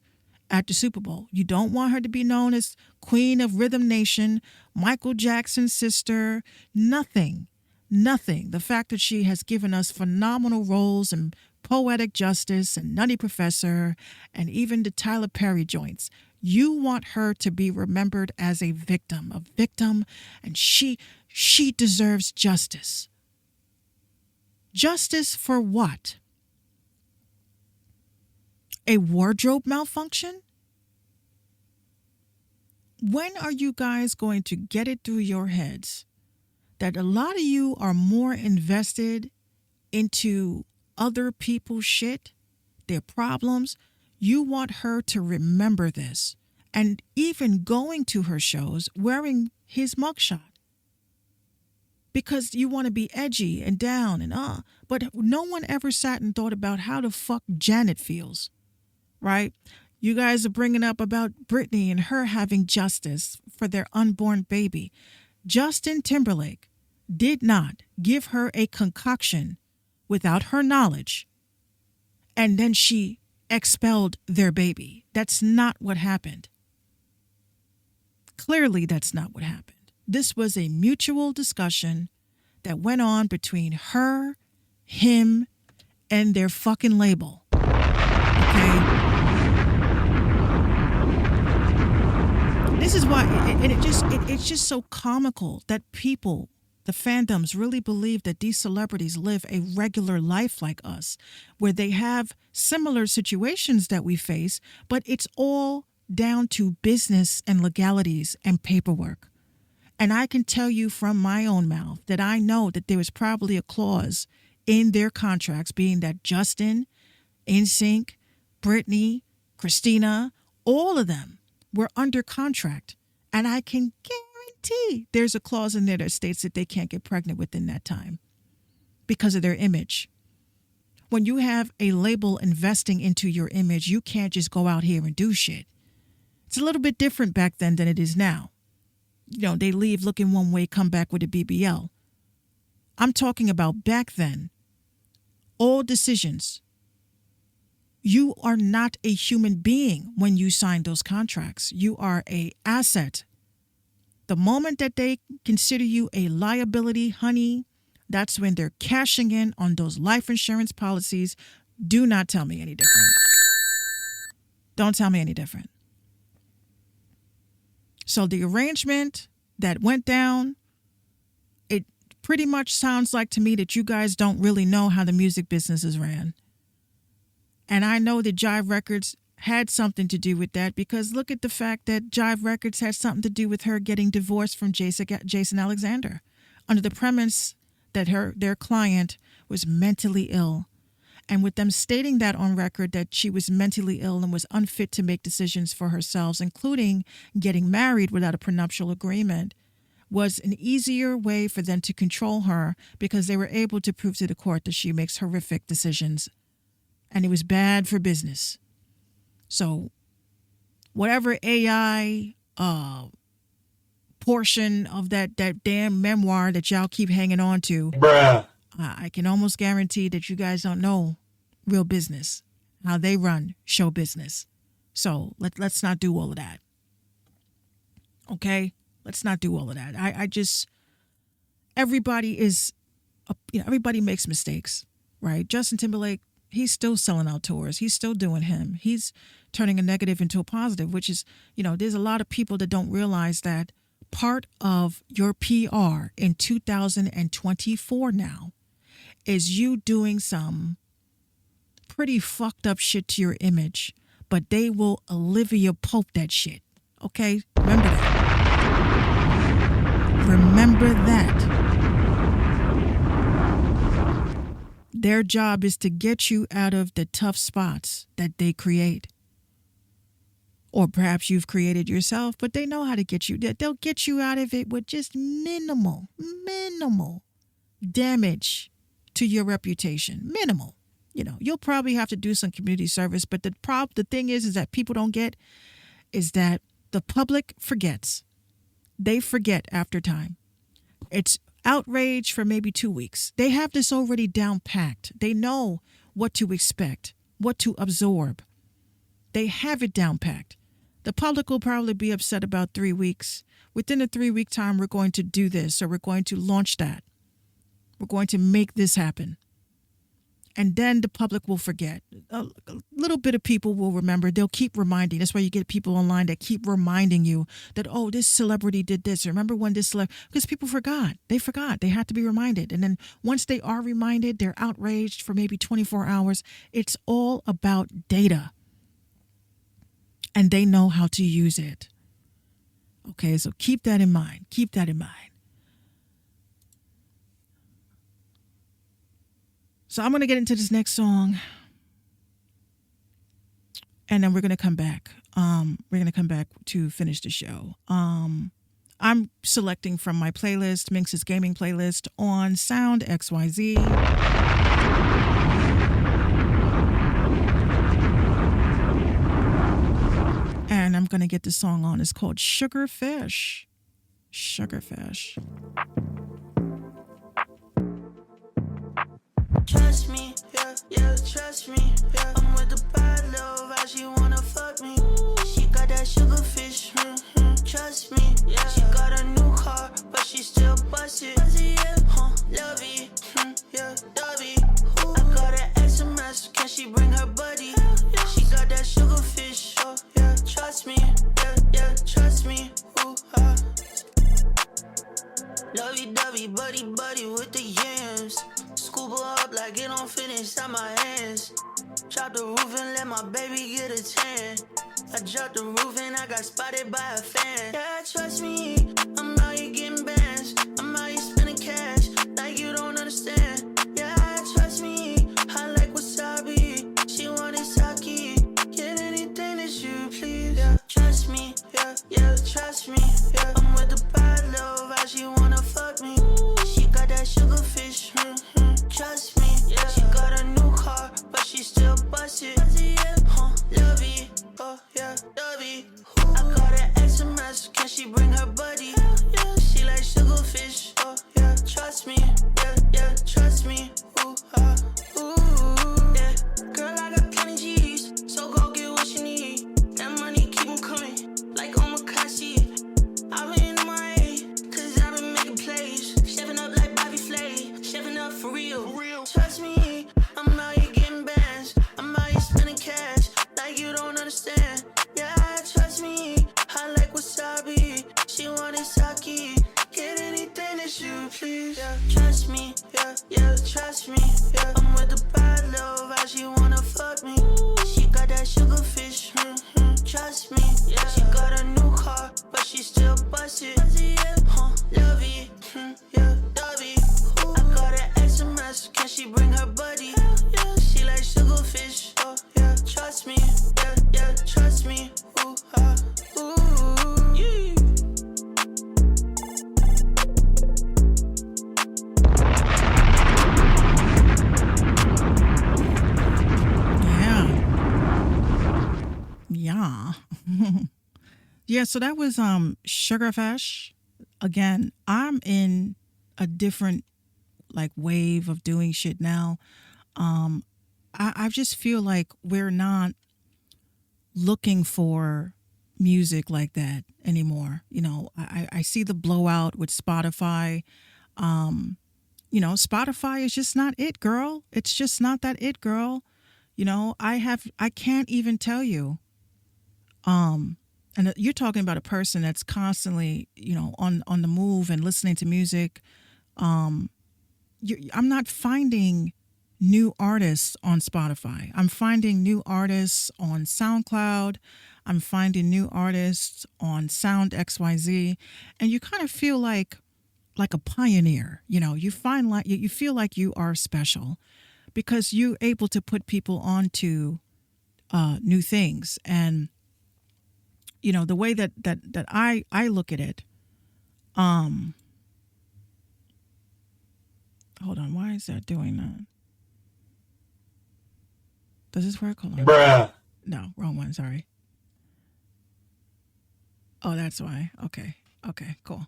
at the Super Bowl. You don't want her to be known as Queen of Rhythm Nation, Michael Jackson's sister, nothing. The fact that she has given us phenomenal roles and Poetic Justice and Nutty Professor and even the Tyler Perry joints. You want her to be remembered as a victim, and she deserves justice. Justice for what? A wardrobe malfunction? When are you guys going to get it through your heads that a lot of you are more invested into other people's shit, their problems? You want her to remember this, and even going to her shows wearing his mugshot because you want to be edgy and down and but no one ever sat and thought about how the fuck Janet feels, right? You guys are bringing up about Britney and her having justice for their unborn baby. Justin Timberlake did not give her a concoction without her knowledge, and then she expelled their baby. That's not what happened. Clearly, that's not what happened. This was a mutual discussion that went on between her, him, and their fucking label. Okay? This is why, and it's just so comical that people, the fandoms, really believe that these celebrities live a regular life like us, where they have similar situations that we face, but it's all down to business and legalities and paperwork. And I can tell you from my own mouth that I know that there was probably a clause in their contracts, being that Justin, NSYNC, Britney, Christina, all of them were under contract. And I can guarantee there's a clause in there that states that they can't get pregnant within that time because of their image. When you have a label investing into your image, you can't just go out here and do shit. It's a little bit different back then than it is now. You know, they leave looking one way, come back with a BBL. I'm talking about back then. All decisions. You are not a human being when you sign those contracts. You are an asset. The moment that they consider you a liability, honey, that's when they're cashing in on those life insurance policies. Do not tell me any different. Don't tell me any different. So the arrangement that went down, it pretty much sounds like to me that you guys don't really know how the music business is ran. And I know that Jive Records had something to do with that, because look at the fact that Jive Records had something to do with her getting divorced from Jason Alexander under the premise that their client was mentally ill. And with them stating that on record, that she was mentally ill and was unfit to make decisions for herself, including getting married without a prenuptial agreement, was an easier way for them to control her, because they were able to prove to the court that she makes horrific decisions. And it was bad for business. So whatever AI portion of that damn memoir that y'all keep hanging on to, Bruh. I can almost guarantee that you guys don't know real business, how they run show business. So let's not do all of that. Okay? Let's not do all of that. I just, everybody makes mistakes, right? Justin Timberlake, he's still selling out tours. He's still doing him. He's turning a negative into a positive, which is, there's a lot of people that don't realize that part of your PR in 2024 now is you doing some pretty fucked up shit to your image, but they will Olivia Pope that shit. Okay? Remember that. Remember that. Their job is to get you out of the tough spots that they create. Or perhaps you've created yourself, but they know how to get you. They'll get you out of it with just minimal damage to your reputation. Minimal. You'll probably have to do some community service, but the thing is that people don't get is that the public forgets. They forget after time. It's outrage for maybe 2 weeks. They have this already down packed. They know what to expect, what to absorb. They have it down packed. The public will probably be upset about 3 weeks. Within a 3-week time, we're going to do this, or we're going to launch that. We're going to make this happen. And then the public will forget. A little bit of people will remember. They'll keep reminding. That's why you get people online that keep reminding you that, oh, this celebrity did this. Remember when this celebrity... Because people forgot. They forgot. They had to be reminded. And then once they are reminded, they're outraged for maybe 24 hours. It's all about data. And they know how to use it. Okay, so keep that in mind. Keep that in mind. So I'm going to get into this next song. And then we're going to come back. We're going to come back to finish the show. I'm selecting from my playlist, Minx's gaming playlist on Sound XYZ. And I'm going to get the song on. It's called Sugarfish. Sugarfish. Trust me, yeah, yeah, trust me, yeah. I'm with the bad love, how she wanna fuck me. She got that sugarfish, trust me, yeah. She got a new car, but she still busted, yeah, love it, yeah, love it. I got an SMS, can she bring her buddy? She got that sugarfish, oh, yeah, trust me, yeah, yeah, trust me, ooh, Lovey-dovey, buddy with the yams. Scoop her up like it don't fit inside my hands. Drop the roof and let my baby get a tan. I dropped the roof and I got spotted by a fan. Yeah, trust me, I'm out here getting bands. I'm out here spending cash like you don't understand. Yeah, trust me, I like wasabi. She wanted sake. Get anything that you please. Yeah, trust me, yeah, yeah, trust me, yeah. I'm with the bad love, how she wanna fuck me. She got that sugarfish, trust me, yeah. She got a new car, but she still busted, yeah. Love it, oh yeah, love it. I got an SMS, can she bring her buddy? Yeah, she like sugarfish, oh yeah, trust me, yeah, yeah, trust me, ooh, yeah. Girl, I got plenty G's, so go get what you need. That money keep on coming, like omakase. I've been in my A, cause I've been making plays. Chefing up like Bobby Flay, chefing up for real. Trust me, I'm out here getting bands. I'm out here spending cash like you don't understand. Yeah, trust me, I like wasabi. She wanted sake. Get anything that you please. Yeah, trust me, yeah, yeah, trust me, yeah. I'm with the bad love, how she wanna fuck me. She got that sugarfish, trust me, yeah. She got a new car, but she still busted, yeah. Love it, yeah, love it. I got an SMS, can she bring her buddy? Yeah, she like sugarfish, oh yeah, trust me, yeah, yeah, trust me, ooh, yeah. Yeah. Yeah, so that was Sugarfish. Again, I'm in a different like wave of doing shit now. I just feel like we're not looking for music like that anymore. You know, I see the blowout with Spotify. You know, Spotify is just not it, girl. It's just not that it, girl. You know, I can't even tell you. And you're talking about a person that's constantly, you know, on the move and listening to music. I'm not finding new artists on Spotify. I'm finding new artists on SoundCloud. I'm finding new artists on Sound XYZ, and you kind of feel like a pioneer. You know, you feel like you are special because you're able to put people onto new things. And you know, the way that I look at it. Hold on, why is that doing that? Does this work? Hold on. Bruh. No, wrong one. Sorry. Oh, that's why. Okay, cool.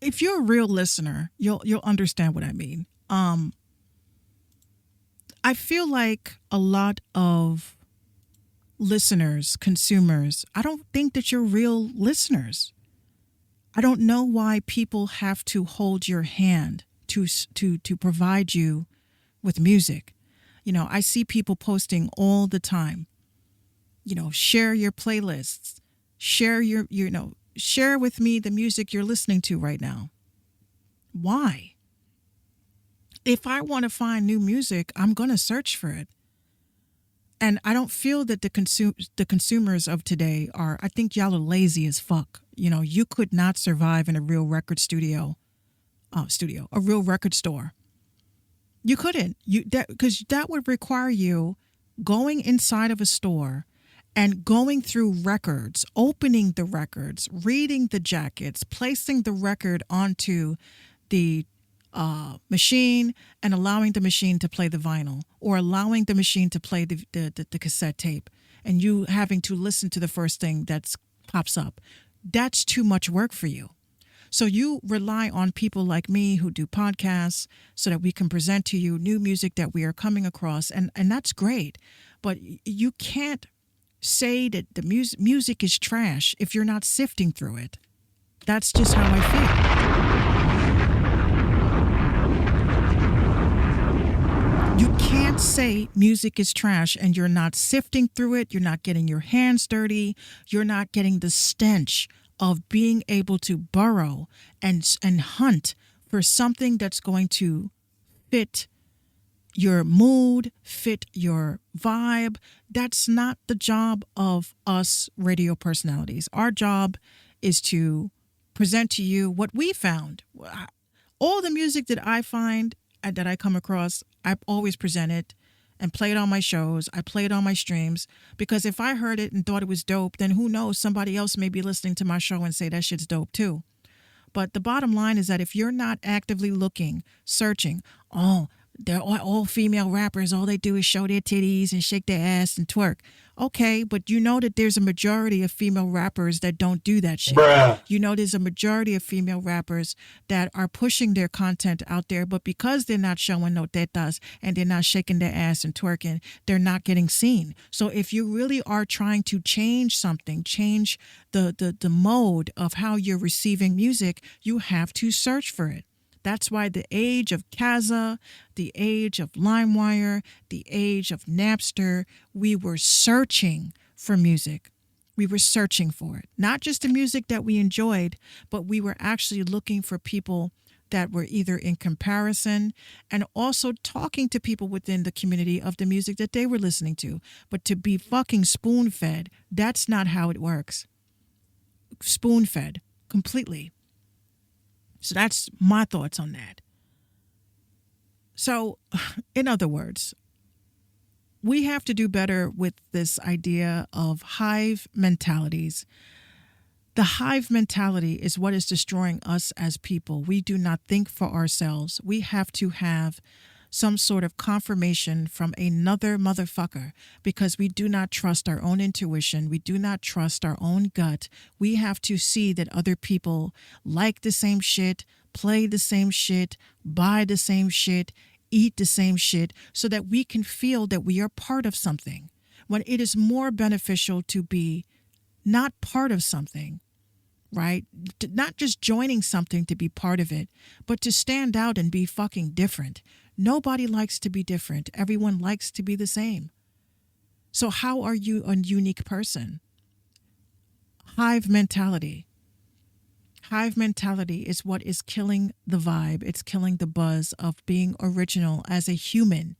If you're a real listener, you'll understand what I mean. I feel like a lot of listeners, consumers, I don't think that you're real listeners. I don't know why people have to hold your hand to provide you with music. You know, I see people posting all the time. You know, share your playlists. Share share with me the music you're listening to right now. Why? If I want to find new music, I'm going to search for it. And I don't feel that the consumers of today are, I think y'all are lazy as fuck. You know, you could not survive in a real record a real record store. You couldn't. Because that would require you going inside of a store and going through records, opening the records, reading the jackets, placing the record onto the machine and allowing the machine to play the vinyl, or allowing the machine to play the cassette tape, and you having to listen to the first thing that pops up. That's too much work for you. So you rely on people like me who do podcasts so that we can present to you new music that we are coming across, and that's great. But you can't say that the music is trash if you're not sifting through it. That's just how I feel. You can't say music is trash and you're not sifting through it. You're not getting your hands dirty. You're not getting the stench of being able to burrow and hunt for something that's going to fit your mood, fit your vibe. That's not the job of us radio personalities. Our job is to present to you what we found. All the music that I find, that I come across, I always present it and play it on my shows. I play it on my streams, because if I heard it and thought it was dope, then who knows, somebody else may be listening to my show and say that shit's dope too. But the bottom line is that if you're not actively looking, searching, they're all female rappers, all they do is show their titties and shake their ass and twerk. Okay, but you know that there's a majority of female rappers that don't do that shit. Bruh. You know there's a majority of female rappers that are pushing their content out there, but because they're not showing no tetas and they're not shaking their ass and twerking, they're not getting seen. So if you really are trying to change something, change the mode of how you're receiving music, you have to search for it. That's why the age of Kazaa, the age of LimeWire, the age of Napster, we were searching for music. We were searching for it. Not just the music that we enjoyed, but we were actually looking for people that were either in comparison, and also talking to people within the community of the music that they were listening to. But to be fucking spoon-fed, that's not how it works. Spoon-fed, completely. So that's my thoughts on that. So, in other words, we have to do better with this idea of hive mentalities. The hive mentality is what is destroying us as people. We do not think for ourselves. We have to have some sort of confirmation from another motherfucker, because we do not trust our own intuition. We do not trust our own gut. We have to see that other people like the same shit, play the same shit, buy the same shit, eat the same shit, so that we can feel that we are part of something, when it is more beneficial to be not part of something, right? Not just joining something to be part of it, but to stand out and be fucking different. Nobody likes to be different. Everyone likes to be the same. So how are you a unique person? Hive mentality. Hive mentality is what is killing the vibe. It's killing the buzz of being original as a human.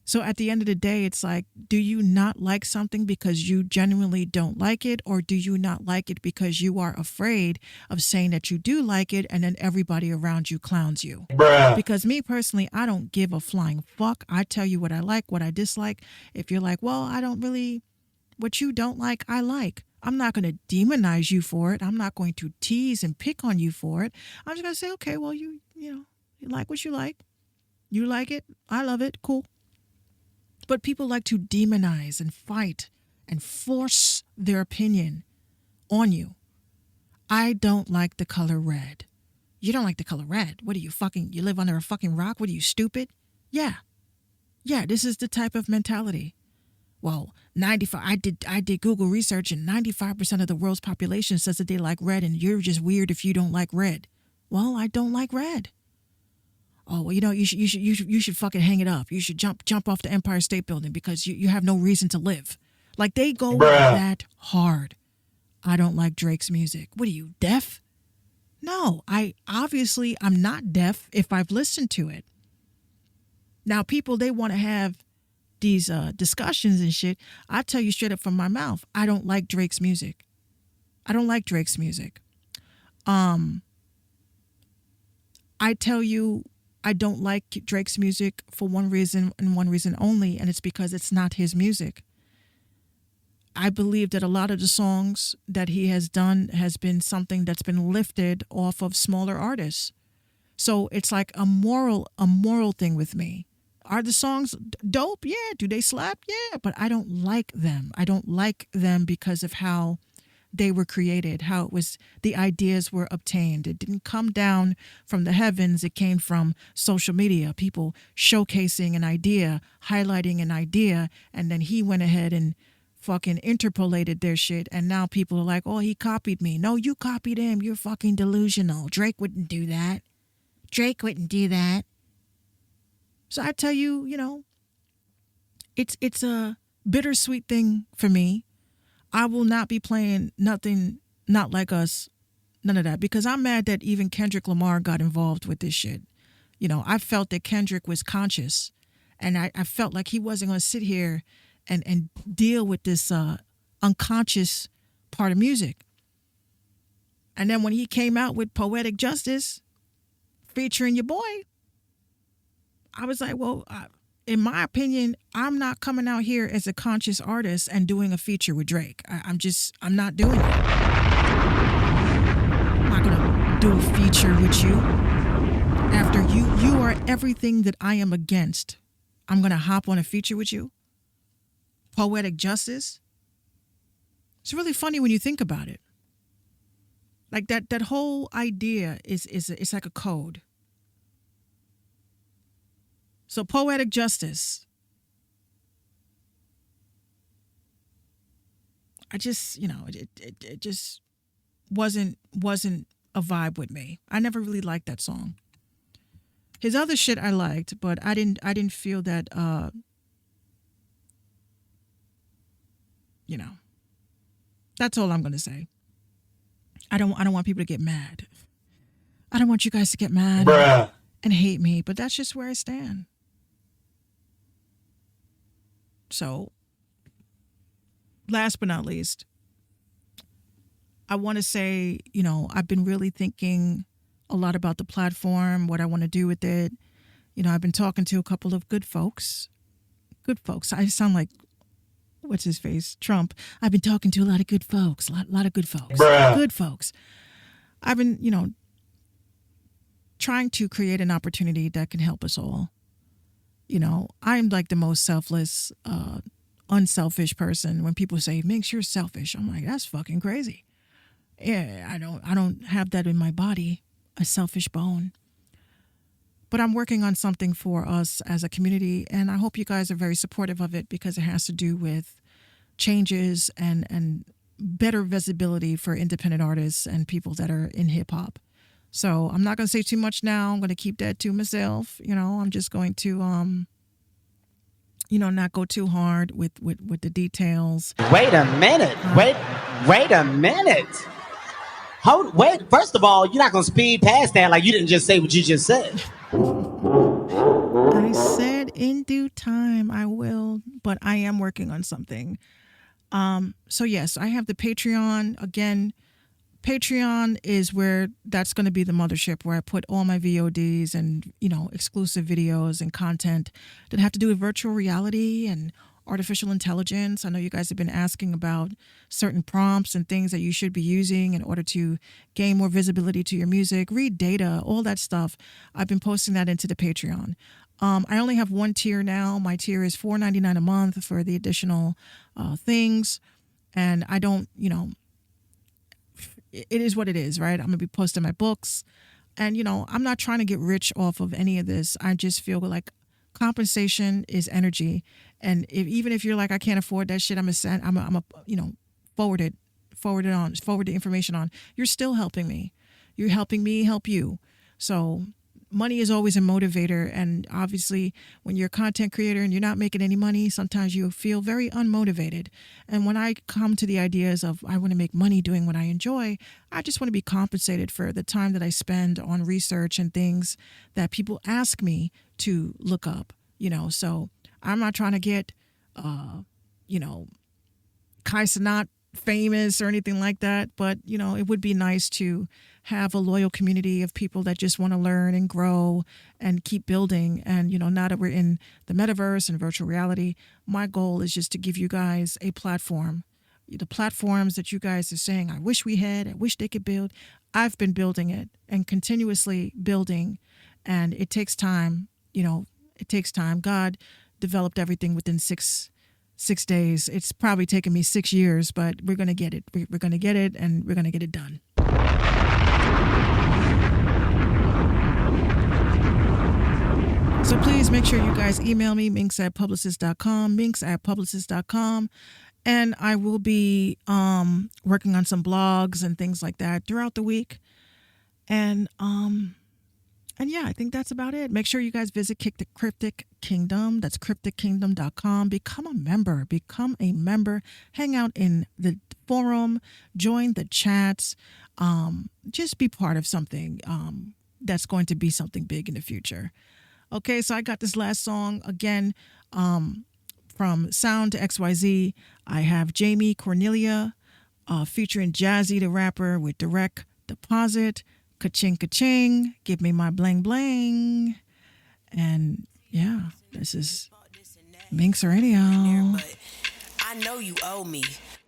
So at the end of the day, it's like, do you not like something because you genuinely don't like it? Or do you not like it because you are afraid of saying that you do like it, and then everybody around you clowns you? Bruh. Because me personally, I don't give a flying fuck. I tell you what I like, what I dislike. If you're like, well, I don't really, what you don't like, I like. I'm not going to demonize you for it. I'm not going to tease and pick on you for it. I'm just going to say, okay, well, you like what you like. You like it. I love it. Cool. But people like to demonize and fight and force their opinion on you. I don't like the color red. You don't like the color red? What are you, you live under a fucking rock? What are you, stupid? Yeah, this is the type of mentality. Well, 95. I did Google research, and 95% of the world's population says that they like red, and you're just weird if you don't like red. Well, I don't like red. oh, well, you should fucking hang it up. You should jump off the Empire State Building because you have no reason to live. Like, they go that hard. I don't like Drake's music. What are you, deaf? No, I'm not deaf if I've listened to it. Now, people, they want to have these discussions and shit. I tell you straight up from my mouth, I don't like Drake's music. I don't like Drake's music. I tell you, I don't like Drake's music for one reason and one reason only, and it's because it's not his music. I believe that a lot of the songs that he has done has been something that's been lifted off of smaller artists. So it's like a moral thing with me. Are the songs dope? Yeah. Do they slap? Yeah. But I don't like them. I don't like them because of how they were created, how it was, the ideas were obtained. It didn't come down from the heavens. It came from social media, people showcasing an idea, highlighting an idea, and then he went ahead and fucking interpolated their shit, and now people are like, oh, he copied me. No, you copied him. You're fucking delusional. Drake wouldn't do that. Drake wouldn't do that. So I tell you, it's a bittersweet thing for me. I will not be playing nothing not like us, none of that, because I'm mad that even Kendrick Lamar got involved with this shit. I felt that Kendrick was conscious, and I felt like he wasn't going to sit here and deal with this unconscious part of music. And then when he came out with Poetic Justice featuring your boy, I was like, well, in my opinion, I'm not coming out here as a conscious artist and doing a feature with Drake. I'm not doing it. I'm not going to do a feature with you. After you are everything that I am against. I'm going to hop on a feature with you. Poetic Justice. It's really funny when you think about it. Like that whole idea it's like a code. So Poetic Justice. I just, it just wasn't a vibe with me. I never really liked that song. His other shit I liked, but I didn't feel that that's all I'm going to say. I don't want people to get mad. I don't want you guys to get mad and hate me, but that's just where I stand. So, last but not least, I want to say, I've been really thinking a lot about the platform, what I want to do with it. I've been talking to a couple of good folks. Good folks. I sound like, what's his face? Trump. I've been talking to a lot of good folks. A lot of good folks. Good folks. I've been, trying to create an opportunity that can help us all. I'm like the most selfless, unselfish person. When people say, Minx, you're selfish, I'm like, that's fucking crazy. Yeah, I don't have that in my body, a selfish bone. But I'm working on something for us as a community, and I hope you guys are very supportive of it because it has to do with changes and better visibility for independent artists and people that are in hip hop. So I'm not going to say too much now. I'm going to keep that to myself. I'm just going to, not go too hard with the details. Wait a minute. Wait a minute. Wait. First of all, you're not going to speed past that like you didn't just say what you just said. I said in due time I will, but I am working on something. So yes, I have the Patreon. Again, Patreon is where that's going to be the mothership, where I put all my VODs and, exclusive videos and content that have to do with virtual reality and artificial intelligence. I know you guys have been asking about certain prompts and things that you should be using in order to gain more visibility to your music, read data, all that stuff. I've been posting that into the Patreon. I only have one tier now. My tier is $4.99 a month for the additional things. And I don't, it is what it is, right? I'm going to be posting my books. And, I'm not trying to get rich off of any of this. I just feel like compensation is energy. And even if you're like, I can't afford that shit, I'm a forward the information on. You're still helping me. You're helping me help you. So money is always a motivator. And obviously, when you're a content creator and you're not making any money, sometimes you feel very unmotivated. And when I come to the ideas of I want to make money doing what I enjoy, I just want to be compensated for the time that I spend on research and things that people ask me to look up, So I'm not trying to get, Kai Cenat famous or anything like that. But, it would be nice to have a loyal community of people that just want to learn and grow and keep building. And, now that we're in the metaverse and virtual reality, my goal is just to give you guys a platform. The platforms that you guys are saying, I wish we had, I wish they could build. I've been building it and continuously building. And it takes time, it takes time. God developed everything within six days. It's probably taken me 6 years, but we're going to get it. We're going to get it, and we're going to get it done. So please make sure you guys email me, minx@publicist.com, minx@publicist.com. And I will be working on some blogs and things like that throughout the week. And yeah, I think that's about it. Make sure you guys visit Cryptic Kingdom. That's cryptickingdom.com. Become a member. Hang out in the forum. Join the chats. Just be part of something that's going to be something big in the future. Okay, so I got this last song again from Sound to XYZ. I have Jamie Cornelia featuring Jazzy the Rapper with Direct Deposit. Ka-ching, ka-ching, give me my bling bling. And yeah, this is Minx Radio. I know you owe me.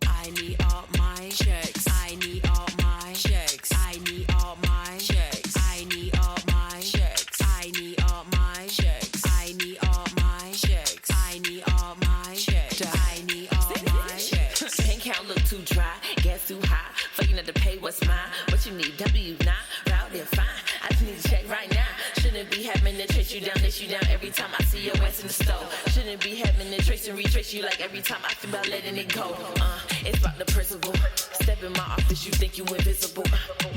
I need all my checks. I need all my checks. I need all my checks. I need all my checks. I need all my checks. I need all my checks. I need all my checks. I need all my checks. Bank account look too dry, gas too high. Fucking to pay what's mine. What you need? W9. They're fine. I just need to check right now. Shouldn't be having to chase you down, let you down every time I see your ass in the store. Shouldn't be having to trace and retrace you like every time I think about letting it go. It's about the principle. Step in my office, you think you invisible.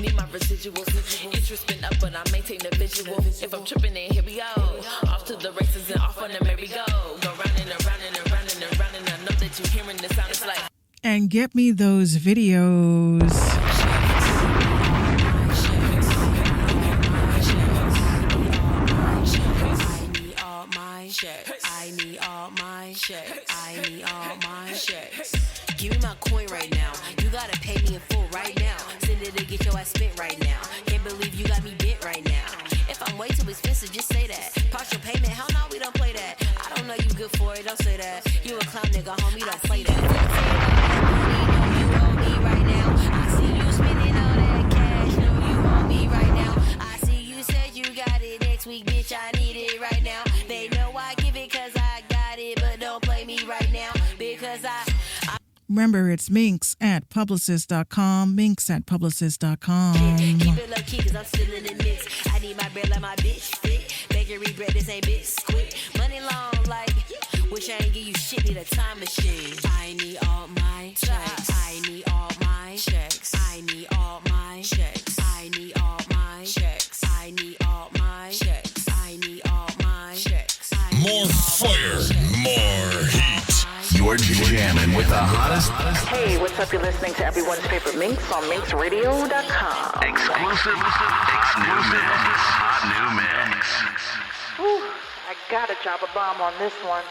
Need my residuals. Interest been up, but I maintain the visual. If I'm tripping, then here we go. Off to the races and off on the merry-go. Go round and around and around and around, and I know that you're hearing the sound. It's like. And get me those videos. I need all my checks. I need all my checks. Give me my coin right now. You gotta pay me in full right now. Send it to get your ass spent right now. Can't believe you got me bent right now. If I'm way too expensive, just say that. Partial payment, hell no, we don't play that. I don't know you good for it, don't say that. You a clown nigga, homie, don't play that. You owe me right now. I see you spending all that cash. No, you owe me right now. I see you said you got it next week, bitch. I need it right now. They know I give it cause I got it, but don't play me right now because I Remember, it's minx@publicist.com, minx@publicist.com. Keep it low key cause I'm still in the mix. I need my bread like my bitch thick. Bakery bread, this ain't biscuit. Money long like, wish I ain't give you shit, need a time machine. I need all my checks. I need all my checks. I need all my checks. I need all my checks. I need all my checks. I need all my checks. More fire, more heat. You're jamming with the hottest. Hey, what's up? You're listening to everyone's favorite Minx on minxradio.com. Exclusive hot new mix. Whew, I gotta drop a bomb on this one.